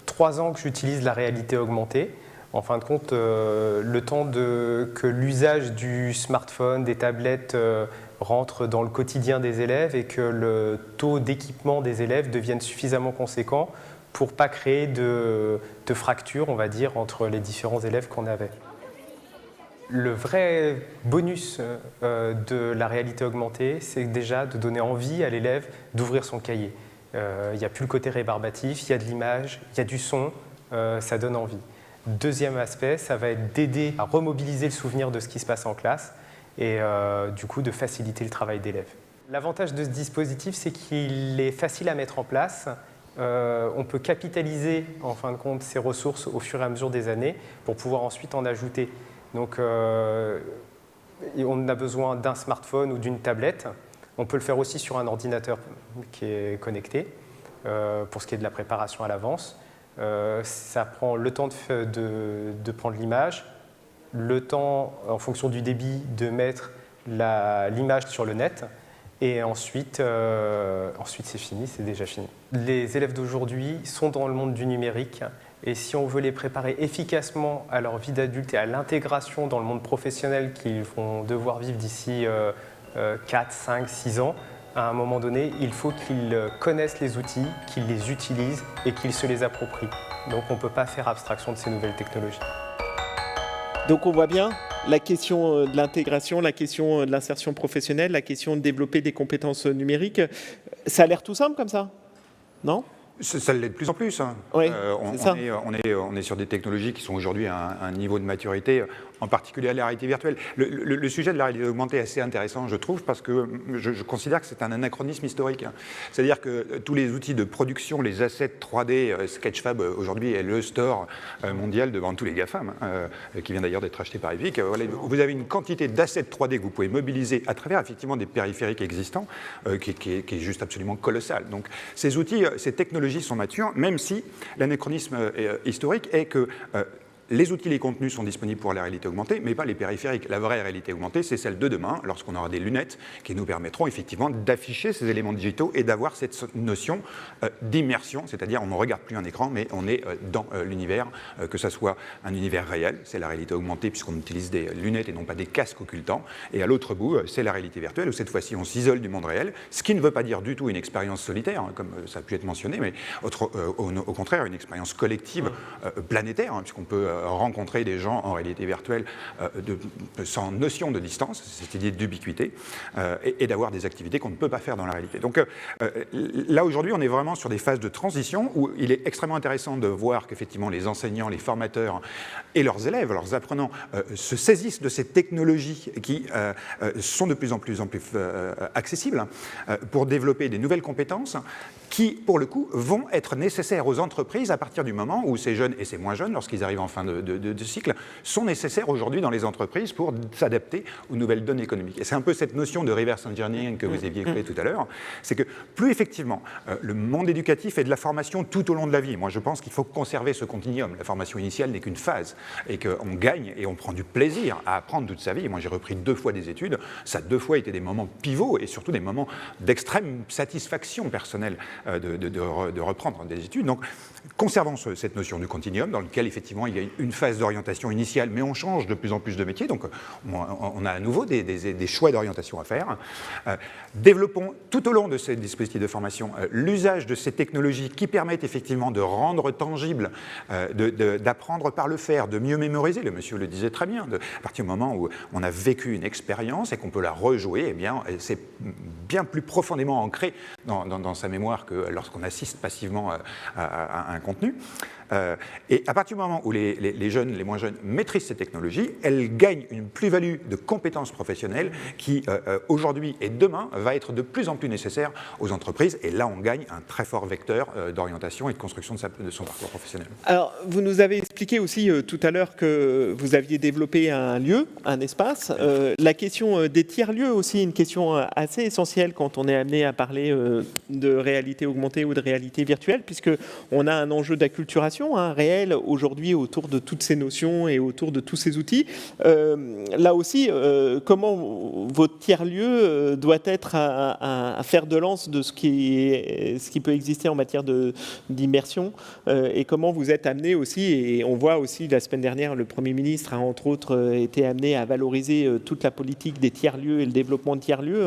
3 ans que j'utilise la réalité augmentée. En fin de compte, le temps que l'usage du smartphone, des tablettes rentre dans le quotidien des élèves et que le taux d'équipement des élèves devienne suffisamment conséquent pour ne pas créer de fracture, on va dire, entre les différents élèves qu'on avait. Le vrai bonus de la réalité augmentée, c'est déjà de donner envie à l'élève d'ouvrir son cahier. Il n'y a plus le côté rébarbatif, il y a de l'image, il y a du son, ça donne envie. Deuxième aspect, ça va être d'aider à remobiliser le souvenir de ce qui se passe en classe et du coup de faciliter le travail d'élève. L'avantage de ce dispositif, c'est qu'il est facile à mettre en place. On peut capitaliser en fin de compte ces ressources au fur et à mesure des années pour pouvoir ensuite en ajouter. Donc on a besoin d'un smartphone ou d'une tablette. On peut le faire aussi sur un ordinateur qui est connecté pour ce qui est de la préparation à l'avance. Ça prend le temps de prendre l'image, le temps en fonction du débit de mettre l'image sur le net. Et ensuite c'est fini, c'est déjà fini. Les élèves d'aujourd'hui sont dans le monde du numérique et si on veut les préparer efficacement à leur vie d'adulte et à l'intégration dans le monde professionnel qu'ils vont devoir vivre d'ici 4, 5, 6 ans, à un moment donné, il faut qu'ils connaissent les outils, qu'ils les utilisent et qu'ils se les approprient. Donc on ne peut pas faire abstraction de ces nouvelles technologies. Donc on voit bien la question de l'intégration, la question de l'insertion professionnelle, la question de développer des compétences numériques. Ça a l'air tout simple comme ça, non ? Ça l'est de plus en plus. Hein. Oui, on est sur des technologies qui sont aujourd'hui à un niveau de maturité, en particulier à la réalité virtuelle. Le sujet de la réalité augmentée est assez intéressant, je trouve, parce que je considère que c'est un anachronisme historique. Hein. C'est-à-dire que tous les outils de production, les assets 3D, Sketchfab aujourd'hui est le store mondial devant tous les GAFAM, qui vient d'ailleurs d'être acheté par Epic. Voilà, vous avez une quantité d'assets 3D que vous pouvez mobiliser à travers effectivement des périphériques existants, qui est juste absolument colossal. Donc ces outils, ces technologies sont matures, même si l'anachronisme historique est que les outils, les contenus sont disponibles pour la réalité augmentée, mais pas les périphériques. La vraie réalité augmentée, c'est celle de demain, lorsqu'on aura des lunettes qui nous permettront effectivement d'afficher ces éléments digitaux et d'avoir cette notion d'immersion, c'est-à-dire on ne regarde plus un écran, mais on est dans l'univers, que ce soit un univers réel, c'est la réalité augmentée puisqu'on utilise des lunettes et non pas des casques occultants, et à l'autre bout, c'est la réalité virtuelle, où cette fois-ci on s'isole du monde réel, ce qui ne veut pas dire du tout une expérience solitaire, hein, comme ça a pu être mentionné, mais au contraire une expérience collective planétaire, hein, puisqu'on peut rencontrer des gens en réalité virtuelle sans notion de distance, cette idée d'ubiquité, et d'avoir des activités qu'on ne peut pas faire dans la réalité. Donc là, aujourd'hui, on est vraiment sur des phases de transition où il est extrêmement intéressant de voir qu'effectivement les enseignants, les formateurs et leurs élèves, leurs apprenants, se saisissent de ces technologies qui sont de plus en plus accessibles pour développer des nouvelles compétences qui, pour le coup, vont être nécessaires aux entreprises à partir du moment où ces jeunes et ces moins jeunes, lorsqu'ils arrivent en fin de cycle, sont nécessaires aujourd'hui dans les entreprises pour s'adapter aux nouvelles données économiques. Et c'est un peu cette notion de reverse engineering que vous aviez évoquée tout à l'heure, c'est que plus effectivement le monde éducatif est de la formation tout au long de la vie. Moi, je pense qu'il faut conserver ce continuum. La formation initiale n'est qu'une phase et qu'on gagne et on prend du plaisir à apprendre toute sa vie. Moi, j'ai repris 2 fois des études. Ça a 2 fois été des moments pivots et surtout des moments d'extrême satisfaction personnelle de reprendre des études. Donc, conservons cette notion du continuum dans lequel, effectivement, il y a une phase d'orientation initiale, mais on change de plus en plus de métiers, donc on a à nouveau des choix d'orientation à faire. Développons tout au long de ces dispositifs de formation l'usage de ces technologies qui permettent effectivement de rendre tangible, d'apprendre par le faire, de mieux mémoriser. Le monsieur le disait très bien, à partir du moment où on a vécu une expérience et qu'on peut la rejouer, eh bien, c'est bien plus profondément ancré dans sa mémoire que lorsqu'on assiste passivement à un contenu. Et à partir du moment où les jeunes, les moins jeunes maîtrisent ces technologies, elles gagnent une plus-value de compétences professionnelles qui, aujourd'hui et demain, va être de plus en plus nécessaire aux entreprises. Et là, on gagne un très fort vecteur d'orientation et de construction de son parcours professionnel. Alors, vous nous avez expliqué aussi tout à l'heure que vous aviez développé un lieu, un espace. La question des tiers-lieux aussi, une question assez essentielle quand on est amené à parler de réalité augmentée ou de réalité virtuelle, puisqu'on a un enjeu d'acculturation réel aujourd'hui autour de toutes ces notions et autour de tous ces outils. Là aussi, comment votre tiers-lieu doit être à faire de lance de ce qui peut exister en matière d'immersion et comment vous êtes amené aussi, et on voit aussi la semaine dernière, le Premier ministre a entre autres été amené à valoriser toute la politique des tiers-lieux et le développement de tiers-lieux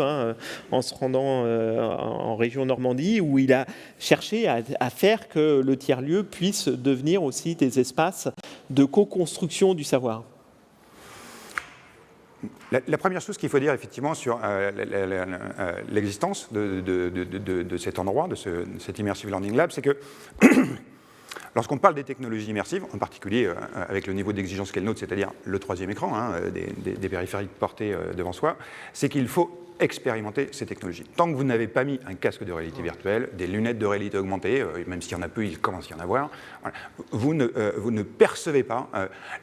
en se rendant en région Normandie où il a cherché à faire que le tiers-lieu puisse devenir aussi des espaces de co-construction du savoir. La première chose qu'il faut dire effectivement sur l'existence de cet endroit, de cet Immersive Learning Lab, c'est que lorsqu'on parle des technologies immersives, en particulier avec le niveau d'exigence qu'est le nôtre, c'est-à-dire le troisième écran, des périphériques portés devant soi, c'est qu'il faut expérimenter ces technologies. Tant que vous n'avez pas mis un casque de réalité virtuelle, des lunettes de réalité augmentée, même s'il y en a peu, il commence à y en avoir, voilà, vous ne percevez pas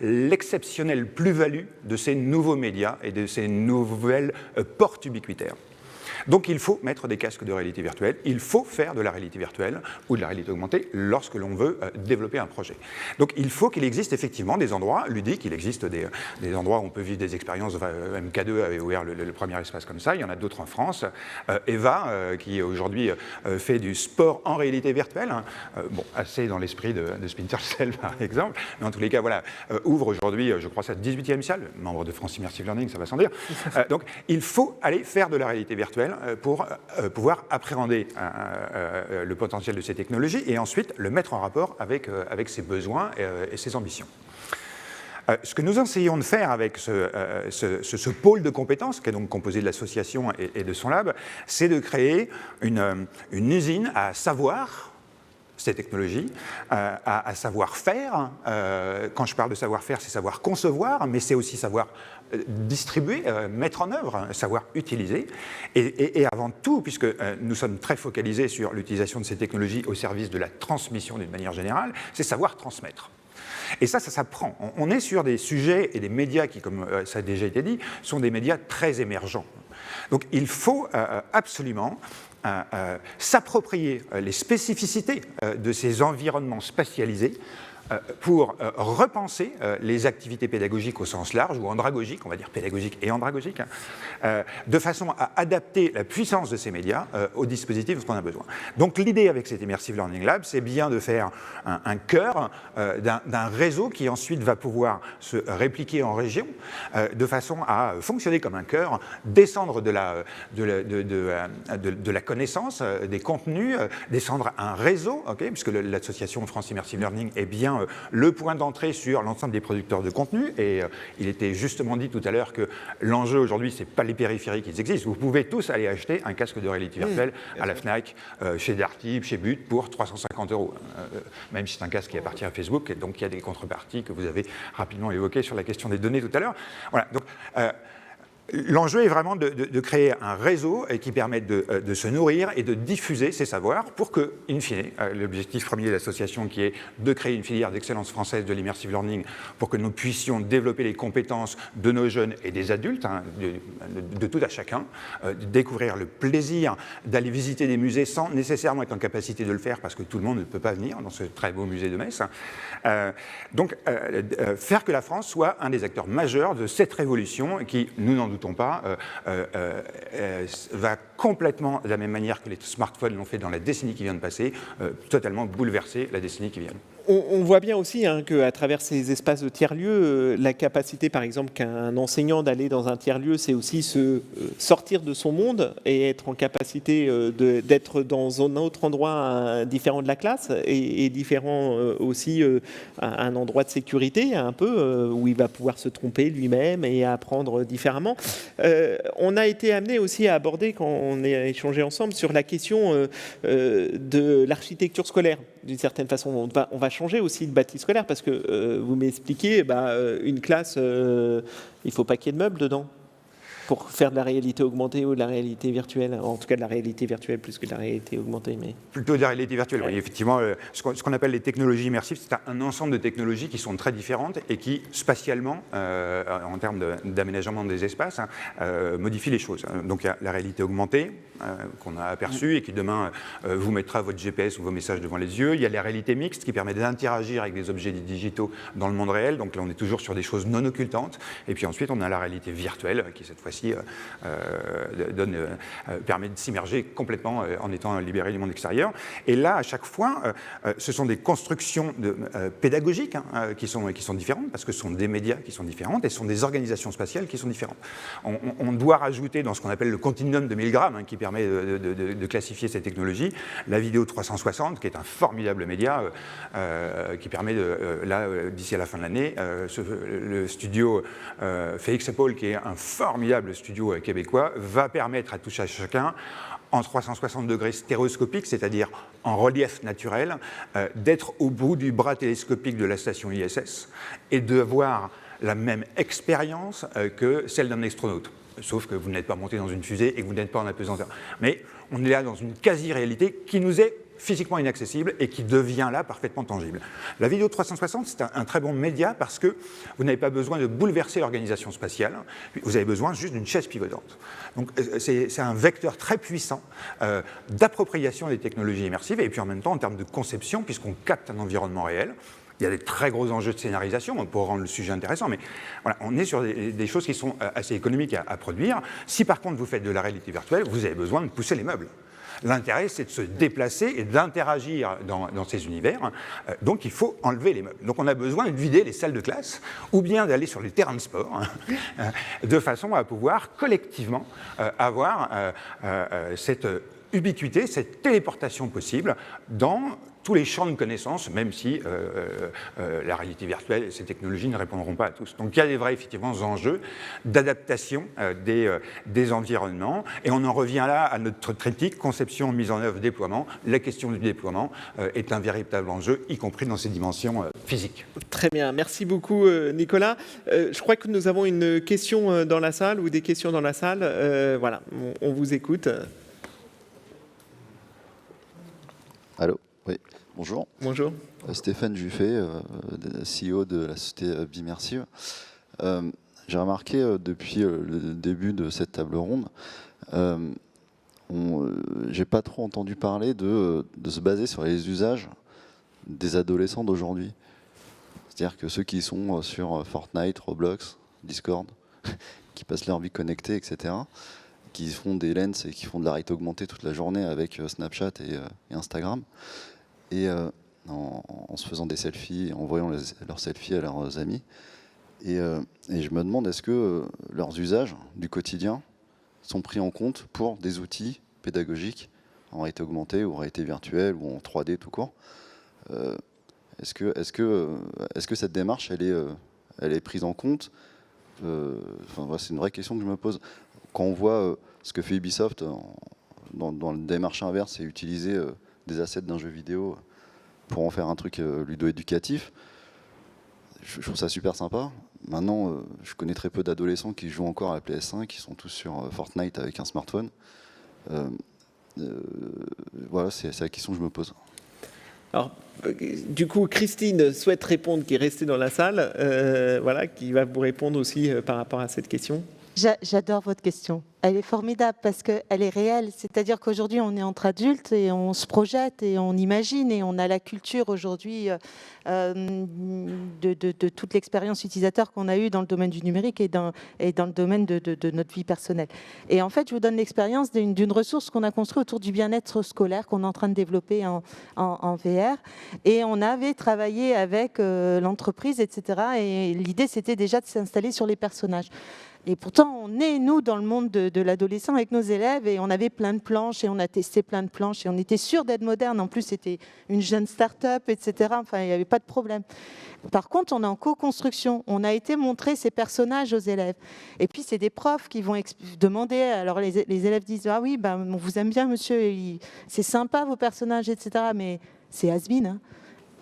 l'exceptionnelle plus-value de ces nouveaux médias et de ces nouvelles portes ubiquitaires. Donc il faut mettre des casques de réalité virtuelle, il faut faire de la réalité virtuelle ou de la réalité augmentée lorsque l'on veut développer un projet. Donc il faut qu'il existe effectivement des endroits ludiques, il existe des endroits où on peut vivre des expériences. MK2 avait ouvert le premier espace comme ça, il y en a d'autres en France. Eva, qui aujourd'hui fait du sport en réalité virtuelle, bon, assez dans l'esprit de Splinter Cell par exemple, mais en tous les cas, voilà, ouvre aujourd'hui, je crois, sa 18e salle, membre de France Immersive Learning, ça va sans dire. Donc il faut aller faire de la réalité virtuelle pour pouvoir appréhender le potentiel de ces technologies et ensuite le mettre en rapport avec ses besoins et ses ambitions. Ce que nous essayons de faire avec ce pôle de compétences, qui est donc composé de l'association et de son lab, c'est de créer une usine à savoir ces technologies, à savoir-faire. Quand je parle de savoir-faire, c'est savoir concevoir, mais c'est aussi savoir distribuer, mettre en œuvre, savoir utiliser. Et avant tout, puisque nous sommes très focalisés sur l'utilisation de ces technologies au service de la transmission d'une manière générale, c'est savoir transmettre. Et ça s'apprend. On est sur des sujets et des médias qui, comme ça a déjà été dit, sont des médias très émergents. Donc il faut absolument s'approprier les spécificités de ces environnements spatialisés pour repenser les activités pédagogiques au sens large, ou andragogiques, on va dire pédagogiques et andragogiques, de façon à adapter la puissance de ces médias aux dispositifs dont on a besoin. Donc l'idée avec cet Immersive Learning Lab, c'est bien de faire un cœur d'un réseau qui ensuite va pouvoir se répliquer en région, de façon à fonctionner comme un cœur, descendre de la connaissance, des contenus, descendre un réseau, okay, puisque l'association France Immersive Learning est bien le point d'entrée sur l'ensemble des producteurs de contenu. Et il était justement dit tout à l'heure que l'enjeu aujourd'hui, ce n'est pas les périphériques qui existent. Vous pouvez tous aller acheter un casque de réalité virtuelle à la Fnac, chez Darty, chez But, pour 350 €. Même si c'est un casque qui appartient à Facebook, et donc il y a des contreparties que vous avez rapidement évoquées sur la question des données tout à l'heure. Voilà, donc l'enjeu est vraiment de créer un réseau qui permette de se nourrir et de diffuser ces savoirs pour que, in fine, l'objectif premier de l'association qui est de créer une filière d'excellence française de l'immersive learning pour que nous puissions développer les compétences de nos jeunes et des adultes, de tout à chacun, découvrir le plaisir d'aller visiter des musées sans nécessairement être en capacité de le faire parce que tout le monde ne peut pas venir dans ce très beau musée de Metz. Donc, faire que la France soit un des acteurs majeurs de cette révolution qui, nous n'en doutons pas, va complètement, de la même manière que les smartphones l'ont fait dans la décennie qui vient de passer, totalement bouleverser la décennie qui vient. On voit bien aussi qu'à travers ces espaces de tiers-lieux, la capacité, par exemple, qu'un enseignant d'aller dans un tiers-lieu, c'est aussi sortir de son monde et être en capacité d'être dans un autre endroit différent de la classe et différent aussi un endroit de sécurité, un peu, où il va pouvoir se tromper lui-même et apprendre différemment. On a été amené aussi à aborder, quand on a échangé ensemble, sur la question de l'architecture scolaire. D'une certaine façon, on va changer aussi de bâti scolaire parce que vous m'expliquez, une classe, il ne faut pas qu'il y ait de meubles dedans pour faire de la réalité augmentée ou de la réalité virtuelle, en tout cas de la réalité virtuelle plus que de la réalité augmentée. Mais... Plutôt de la réalité virtuelle, oui, effectivement. Ce qu'on appelle les technologies immersives, c'est un ensemble de technologies qui sont très différentes et qui, spatialement, en termes d'aménagement des espaces, modifient les choses. Donc il y a la réalité augmentée, qu'on a aperçue et qui demain vous mettra votre GPS ou vos messages devant les yeux. Il y a la réalité mixte qui permet d'interagir avec des objets digitaux dans le monde réel. Donc là, on est toujours sur des choses non occultantes. Et puis ensuite, on a la réalité virtuelle qui, cette fois-ci, aussi permet de s'immerger complètement en étant libéré du monde extérieur. Et là, à chaque fois, ce sont des constructions pédagogiques qui sont différentes, parce que ce sont des médias qui sont différentes et ce sont des organisations spatiales qui sont différentes. On doit rajouter dans ce qu'on appelle le continuum de Milgram, qui permet de classifier ces technologies, la vidéo 360, qui est un formidable média qui permet, d'ici à la fin de l'année, le studio Félix Paul, qui est un formidable studio québécois, va permettre à tout chacun, en 360 degrés stéréoscopique, c'est-à-dire en relief naturel, d'être au bout du bras télescopique de la station ISS et de voir la même expérience que celle d'un astronaute. Sauf que vous n'êtes pas monté dans une fusée et que vous n'êtes pas en apesanteur. Mais on est là dans une quasi-réalité qui nous est physiquement inaccessible et qui devient là parfaitement tangible. La vidéo 360, c'est un très bon média parce que vous n'avez pas besoin de bouleverser l'organisation spatiale, vous avez besoin juste d'une chaise pivotante. Donc c'est un vecteur très puissant d'appropriation des technologies immersives et puis en même temps en termes de conception, puisqu'on capte un environnement réel. Il y a des très gros enjeux de scénarisation pour rendre le sujet intéressant, mais voilà, on est sur des choses qui sont assez économiques à produire. Si par contre vous faites de la réalité virtuelle, vous avez besoin de pousser les meubles. L'intérêt, c'est de se déplacer et d'interagir dans ces univers. Donc, il faut enlever les meubles. Donc, on a besoin de vider les salles de classe ou bien d'aller sur les terrains de sport de façon à pouvoir collectivement avoir cette ubiquité, cette téléportation possible dans tous les champs de connaissances, même si la réalité virtuelle et ces technologies ne répondront pas à tous. Donc il y a des vrais effectivement enjeux d'adaptation des environnements, et on en revient là à notre triptyque conception, mise en œuvre, déploiement. La question du déploiement est un véritable enjeu, y compris dans ses dimensions physiques. Très bien, merci beaucoup Nicolas. Je crois que nous avons une question dans la salle ou des questions dans la salle. Voilà, on vous écoute. Allô, oui, bonjour. Bonjour. Stéphane Juffet, CEO de la société Bimersive. J'ai remarqué depuis le début de cette table ronde, j'ai pas trop entendu parler de se baser sur les usages des adolescents d'aujourd'hui. C'est-à-dire que ceux qui sont sur Fortnite, Roblox, Discord, qui passent leur vie connectée, etc., qui font des lens et qui font de la réalité augmentée toute la journée avec Snapchat et Instagram, et en se faisant des selfies, en envoyant leurs selfies à leurs amis. Et je me demande, est-ce que leurs usages du quotidien sont pris en compte pour des outils pédagogiques en réalité augmentée ou en réalité virtuelle ou en 3D tout court. Est-ce que cette démarche, elle est prise en compte? C'est une vraie question que je me pose. Quand on voit ce que fait Ubisoft dans la démarche inverse, c'est utiliser des assets d'un jeu vidéo pour en faire un truc ludo-éducatif, je trouve ça super sympa. Maintenant, je connais très peu d'adolescents qui jouent encore à la PS5, qui sont tous sur Fortnite avec un smartphone. Voilà, c'est la question que je me pose. Alors, du coup, Christine souhaite répondre, qui est restée dans la salle, voilà, qui va vous répondre aussi par rapport à cette question. J'adore votre question. Elle est formidable parce qu'elle est réelle. C'est-à-dire qu'aujourd'hui, on est entre adultes et on se projette et on imagine et on a la culture aujourd'hui de toute l'expérience utilisateur qu'on a eue dans le domaine du numérique et dans le domaine de notre vie personnelle. Et en fait, je vous donne l'expérience d'une ressource qu'on a construite autour du bien-être scolaire qu'on est en train de développer en VR. Et on avait travaillé avec l'entreprise, etc. Et l'idée, c'était déjà de s'installer sur les personnages. Et pourtant, on est, nous, dans le monde de l'adolescent avec nos élèves et on avait plein de planches et on a testé plein de planches et on était sûr d'être moderne. En plus, c'était une jeune start-up, etc. Enfin, il n'y avait pas de problème. Par contre, on est en co-construction. On a été montrer ces personnages aux élèves. Et puis, c'est des profs qui vont demander. Alors, les élèves disent « Ah oui, ben, on vous aime bien, monsieur. C'est sympa, vos personnages, etc. » Mais c'est has-been, hein.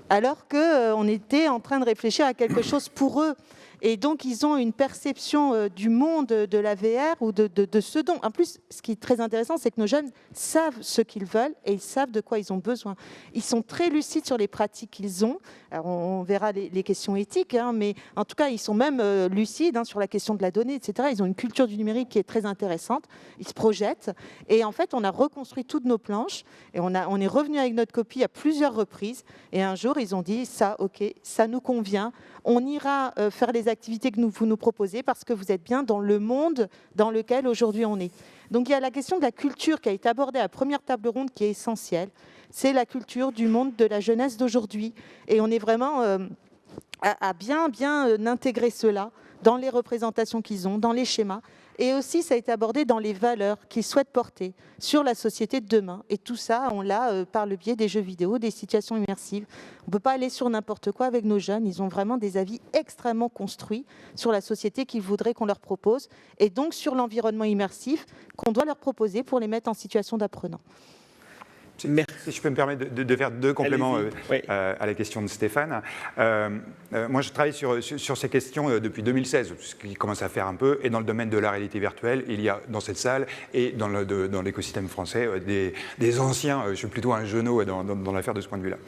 Alors qu'on était en train de réfléchir à quelque chose pour eux. Et donc, ils ont une perception du monde de la VR ou de ce dont. En plus, ce qui est très intéressant, c'est que nos jeunes savent ce qu'ils veulent et ils savent de quoi ils ont besoin. Ils sont très lucides sur les pratiques qu'ils ont. Alors, on verra les questions éthiques, hein, mais en tout cas, ils sont même lucides sur la question de la donnée, etc. Ils ont une culture du numérique qui est très intéressante. Ils se projettent. Et en fait, on a reconstruit toutes nos planches et on est revenu avec notre copie à plusieurs reprises. Et un jour, ils ont dit, ça, OK, ça nous convient. On ira faire les les activités que vous nous proposez parce que vous êtes bien dans le monde dans lequel aujourd'hui on est. Donc il y a la question de la culture qui a été abordée à la première table ronde qui est essentielle. C'est la culture du monde de la jeunesse d'aujourd'hui. Et on est vraiment à bien intégrer cela dans les représentations qu'ils ont, dans les schémas. Et aussi, ça a été abordé dans les valeurs qu'ils souhaitent porter sur la société de demain. Et tout ça, on l'a par le biais des jeux vidéo, des situations immersives. On ne peut pas aller sur n'importe quoi avec nos jeunes. Ils ont vraiment des avis extrêmement construits sur la société qu'ils voudraient qu'on leur propose. Et donc sur l'environnement immersif qu'on doit leur proposer pour les mettre en situation d'apprenant. Si je peux me permettre de faire deux compléments à la question de Stéphane. Moi, je travaille sur ces questions depuis 2016, ce qui commence à faire un peu. Et dans le domaine de la réalité virtuelle, il y a dans cette salle et dans l'écosystème français des anciens. Je suis plutôt un genou dans l'affaire de ce point de vue-là.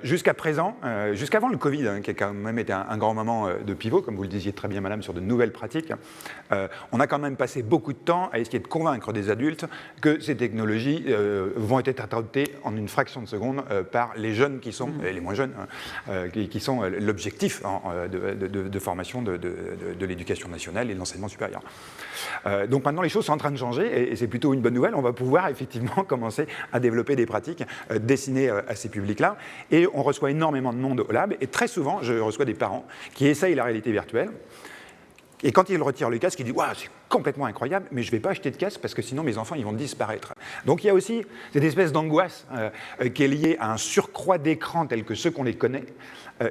Jusqu'à présent, jusqu'avant le Covid, qui a quand même été un grand moment de pivot, comme vous le disiez très bien, madame, sur de nouvelles pratiques, on a quand même passé beaucoup de temps à essayer de convaincre des adultes que ces technologies vont être adoptées en une fraction de seconde par les jeunes qui sont, et les moins jeunes, qui sont l'objectif de formation de l'éducation nationale et de l'enseignement supérieur. Donc maintenant, les choses sont en train de changer et c'est plutôt une bonne nouvelle. On va pouvoir effectivement commencer à développer des pratiques destinées à ces publics-là. Et on reçoit énormément de monde au lab. Et très souvent, je reçois des parents qui essayent la réalité virtuelle. Et quand ils retirent le casque, ils disent « Waouh, c'est complètement incroyable, mais je ne vais pas acheter de casque parce que sinon mes enfants ils vont disparaître. » Donc il y a aussi cette espèce d'angoisse qui est liée à un surcroît d'écran tel que ceux qu'on les connaît,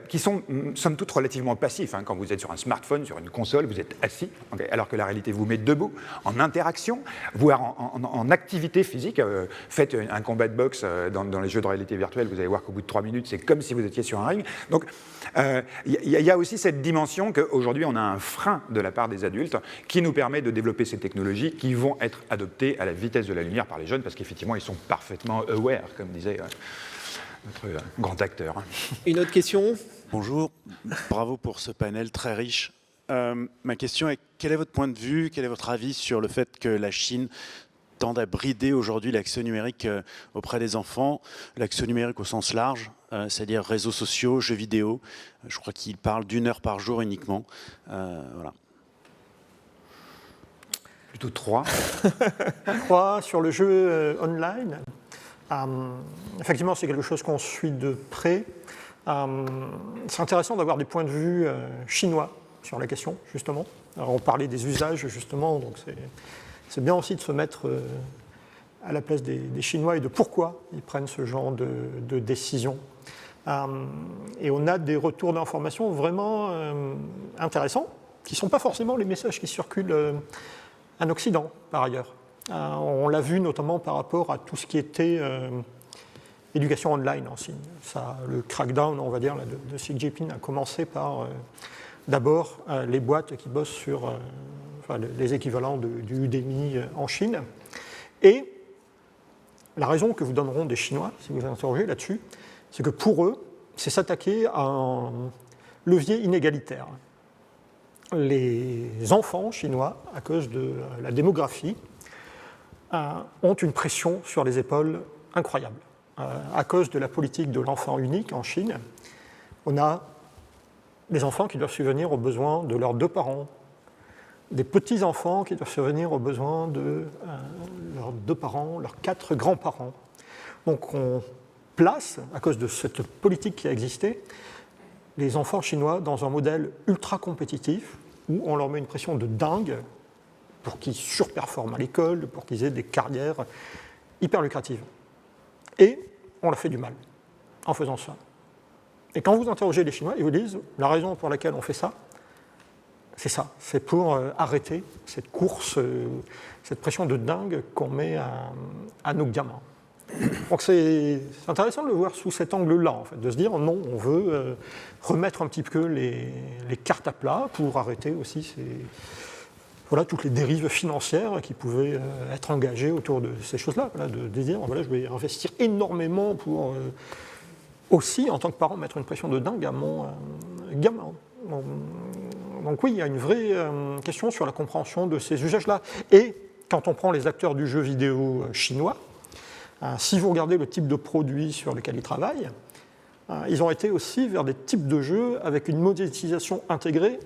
qui sont, somme toute, relativement passifs. Quand vous êtes sur un smartphone, sur une console, vous êtes assis, alors que la réalité vous met debout, en interaction, voire en activité physique. Faites un combat de boxe dans les jeux de réalité virtuelle, vous allez voir qu'au bout de 3 minutes, c'est comme si vous étiez sur un ring. Donc il y a aussi cette dimension qu'aujourd'hui, on a un frein de la part des adultes qui nous permet de développer ces technologies qui vont être adoptées à la vitesse de la lumière par les jeunes, parce qu'effectivement, ils sont parfaitement aware, comme disait notre grand acteur. Une autre question ? Bonjour, bravo pour ce panel très riche. Ma question est, quel est votre point de vue, quel est votre avis sur le fait que la Chine tende à brider aujourd'hui l'accès numérique auprès des enfants, l'accès numérique au sens large, c'est-à-dire réseaux sociaux, jeux vidéo. Je crois qu'il parle d'1 heure par jour uniquement. Voilà. Plutôt 3. 3 sur le jeu online. Effectivement, c'est quelque chose qu'on suit de près. C'est intéressant d'avoir des points de vue chinois sur la question, justement. Alors, on parlait des usages, justement, donc c'est bien aussi de se mettre à la place des Chinois et de pourquoi ils prennent ce genre de décision. Et on a des retours d'informations vraiment intéressants, qui ne sont pas forcément les messages qui circulent en Occident, par ailleurs. On l'a vu notamment par rapport à tout ce qui était éducation online en Chine. Le crackdown, on va dire, de Xi Jinping a commencé par d'abord les boîtes qui bossent sur les équivalents du Udemy en Chine. Et la raison que vous donneront des Chinois, si vous interrogez là-dessus, c'est que pour eux, c'est s'attaquer à un levier inégalitaire. Les enfants chinois, à cause de la démographie, ont une pression sur les épaules incroyable. À cause de la politique de l'enfant unique en Chine, on a des enfants qui doivent subvenir aux besoins de leurs 2 parents, des petits-enfants qui doivent subvenir aux besoins de leurs 2 parents, leurs 4 grands-parents. Donc on place, à cause de cette politique qui a existé, les enfants chinois dans un modèle ultra compétitif où on leur met une pression de dingue pour qu'ils surperforment à l'école, pour qu'ils aient des carrières hyper lucratives. Et on leur fait du mal en faisant ça. Et quand vous interrogez les Chinois, ils vous disent la raison pour laquelle on fait ça, c'est pour arrêter cette course, cette pression de dingue qu'on met à nos gamins. Donc c'est intéressant de le voir sous cet angle-là, en fait, de se dire non, on veut remettre un petit peu les cartes à plat pour arrêter aussi toutes les dérives financières qui pouvaient être engagées autour de ces choses-là. De dire je vais investir énormément pour aussi, en tant que parent, mettre une pression de dingue à mon gamin. Donc oui, il y a une vraie question sur la compréhension de ces usages-là. Et quand on prend les acteurs du jeu vidéo chinois, si vous regardez le type de produit sur lequel ils travaillent, Ils ont été aussi vers des types de jeux avec une monétisation intégrée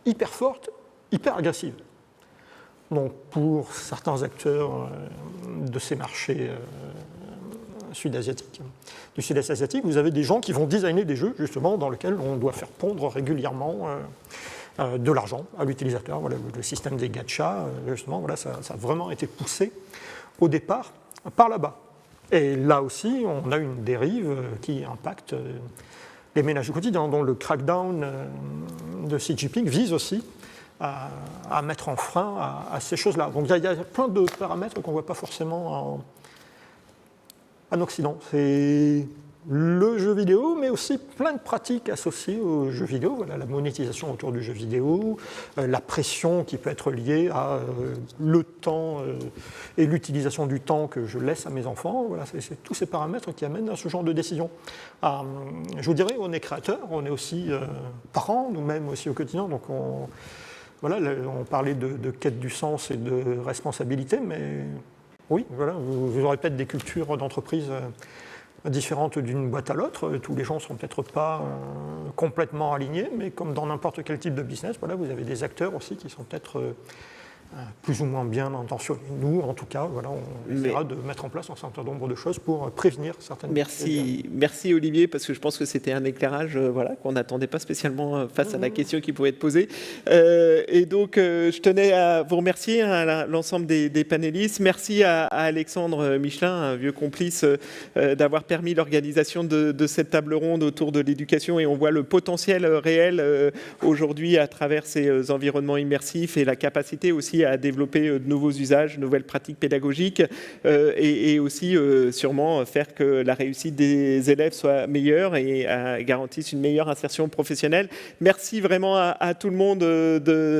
hyper forte, hyper agressive. Donc pour certains acteurs de ces marchés sud-asiatiques, du sud-est asiatique, vous avez des gens qui vont designer des jeux justement dans lesquels on doit faire pondre régulièrement de l'argent à l'utilisateur. Voilà, le système des gachas, justement, voilà, ça a vraiment été poussé au départ par là-bas. Et là aussi, on a une dérive qui impacte les ménages du quotidien, dont le crackdown de Xi Jinping vise aussi à mettre en frein à ces choses-là. Donc il y a plein de paramètres qu'on ne voit pas forcément en Occident. C'est le jeu vidéo, mais aussi plein de pratiques associées au jeu vidéo. Voilà, la monétisation autour du jeu vidéo, la pression qui peut être liée à le temps et l'utilisation du temps que je laisse à mes enfants. Voilà, c'est tous ces paramètres qui amènent à ce genre de décision. Je vous dirais, on est créateurs, on est aussi parents, nous-mêmes aussi au quotidien. Donc on parlait de quête du sens et de responsabilité, mais oui, voilà, vous aurez peut-être des cultures d'entreprise différentes d'une boîte à l'autre. Tous les gens ne sont peut-être pas complètement alignés, mais comme dans n'importe quel type de business, voilà, vous avez des acteurs aussi qui sont peut-être plus ou moins bien intentionnés. Nous, en tout cas, voilà, on essaiera de mettre en place un certain nombre de choses pour prévenir certaines... Merci Olivier, parce que je pense que c'était un éclairage qu'on n'attendait pas spécialement face à la question qui pouvait être posée. Et donc, je tenais à vous remercier, à l'ensemble des panélistes. Merci à Alexandre Michelin, un vieux complice, d'avoir permis l'organisation de cette table ronde autour de l'éducation. Et on voit le potentiel réel aujourd'hui à travers ces environnements immersifs et la capacité aussi à développer de nouveaux usages, de nouvelles pratiques pédagogiques et aussi sûrement faire que la réussite des élèves soit meilleure et garantisse une meilleure insertion professionnelle. Merci vraiment à tout le monde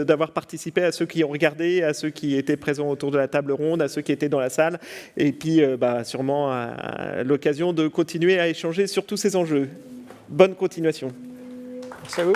d'avoir participé, à ceux qui ont regardé, à ceux qui étaient présents autour de la table ronde, à ceux qui étaient dans la salle et puis sûrement à l'occasion de continuer à échanger sur tous ces enjeux. Bonne continuation. Merci à vous.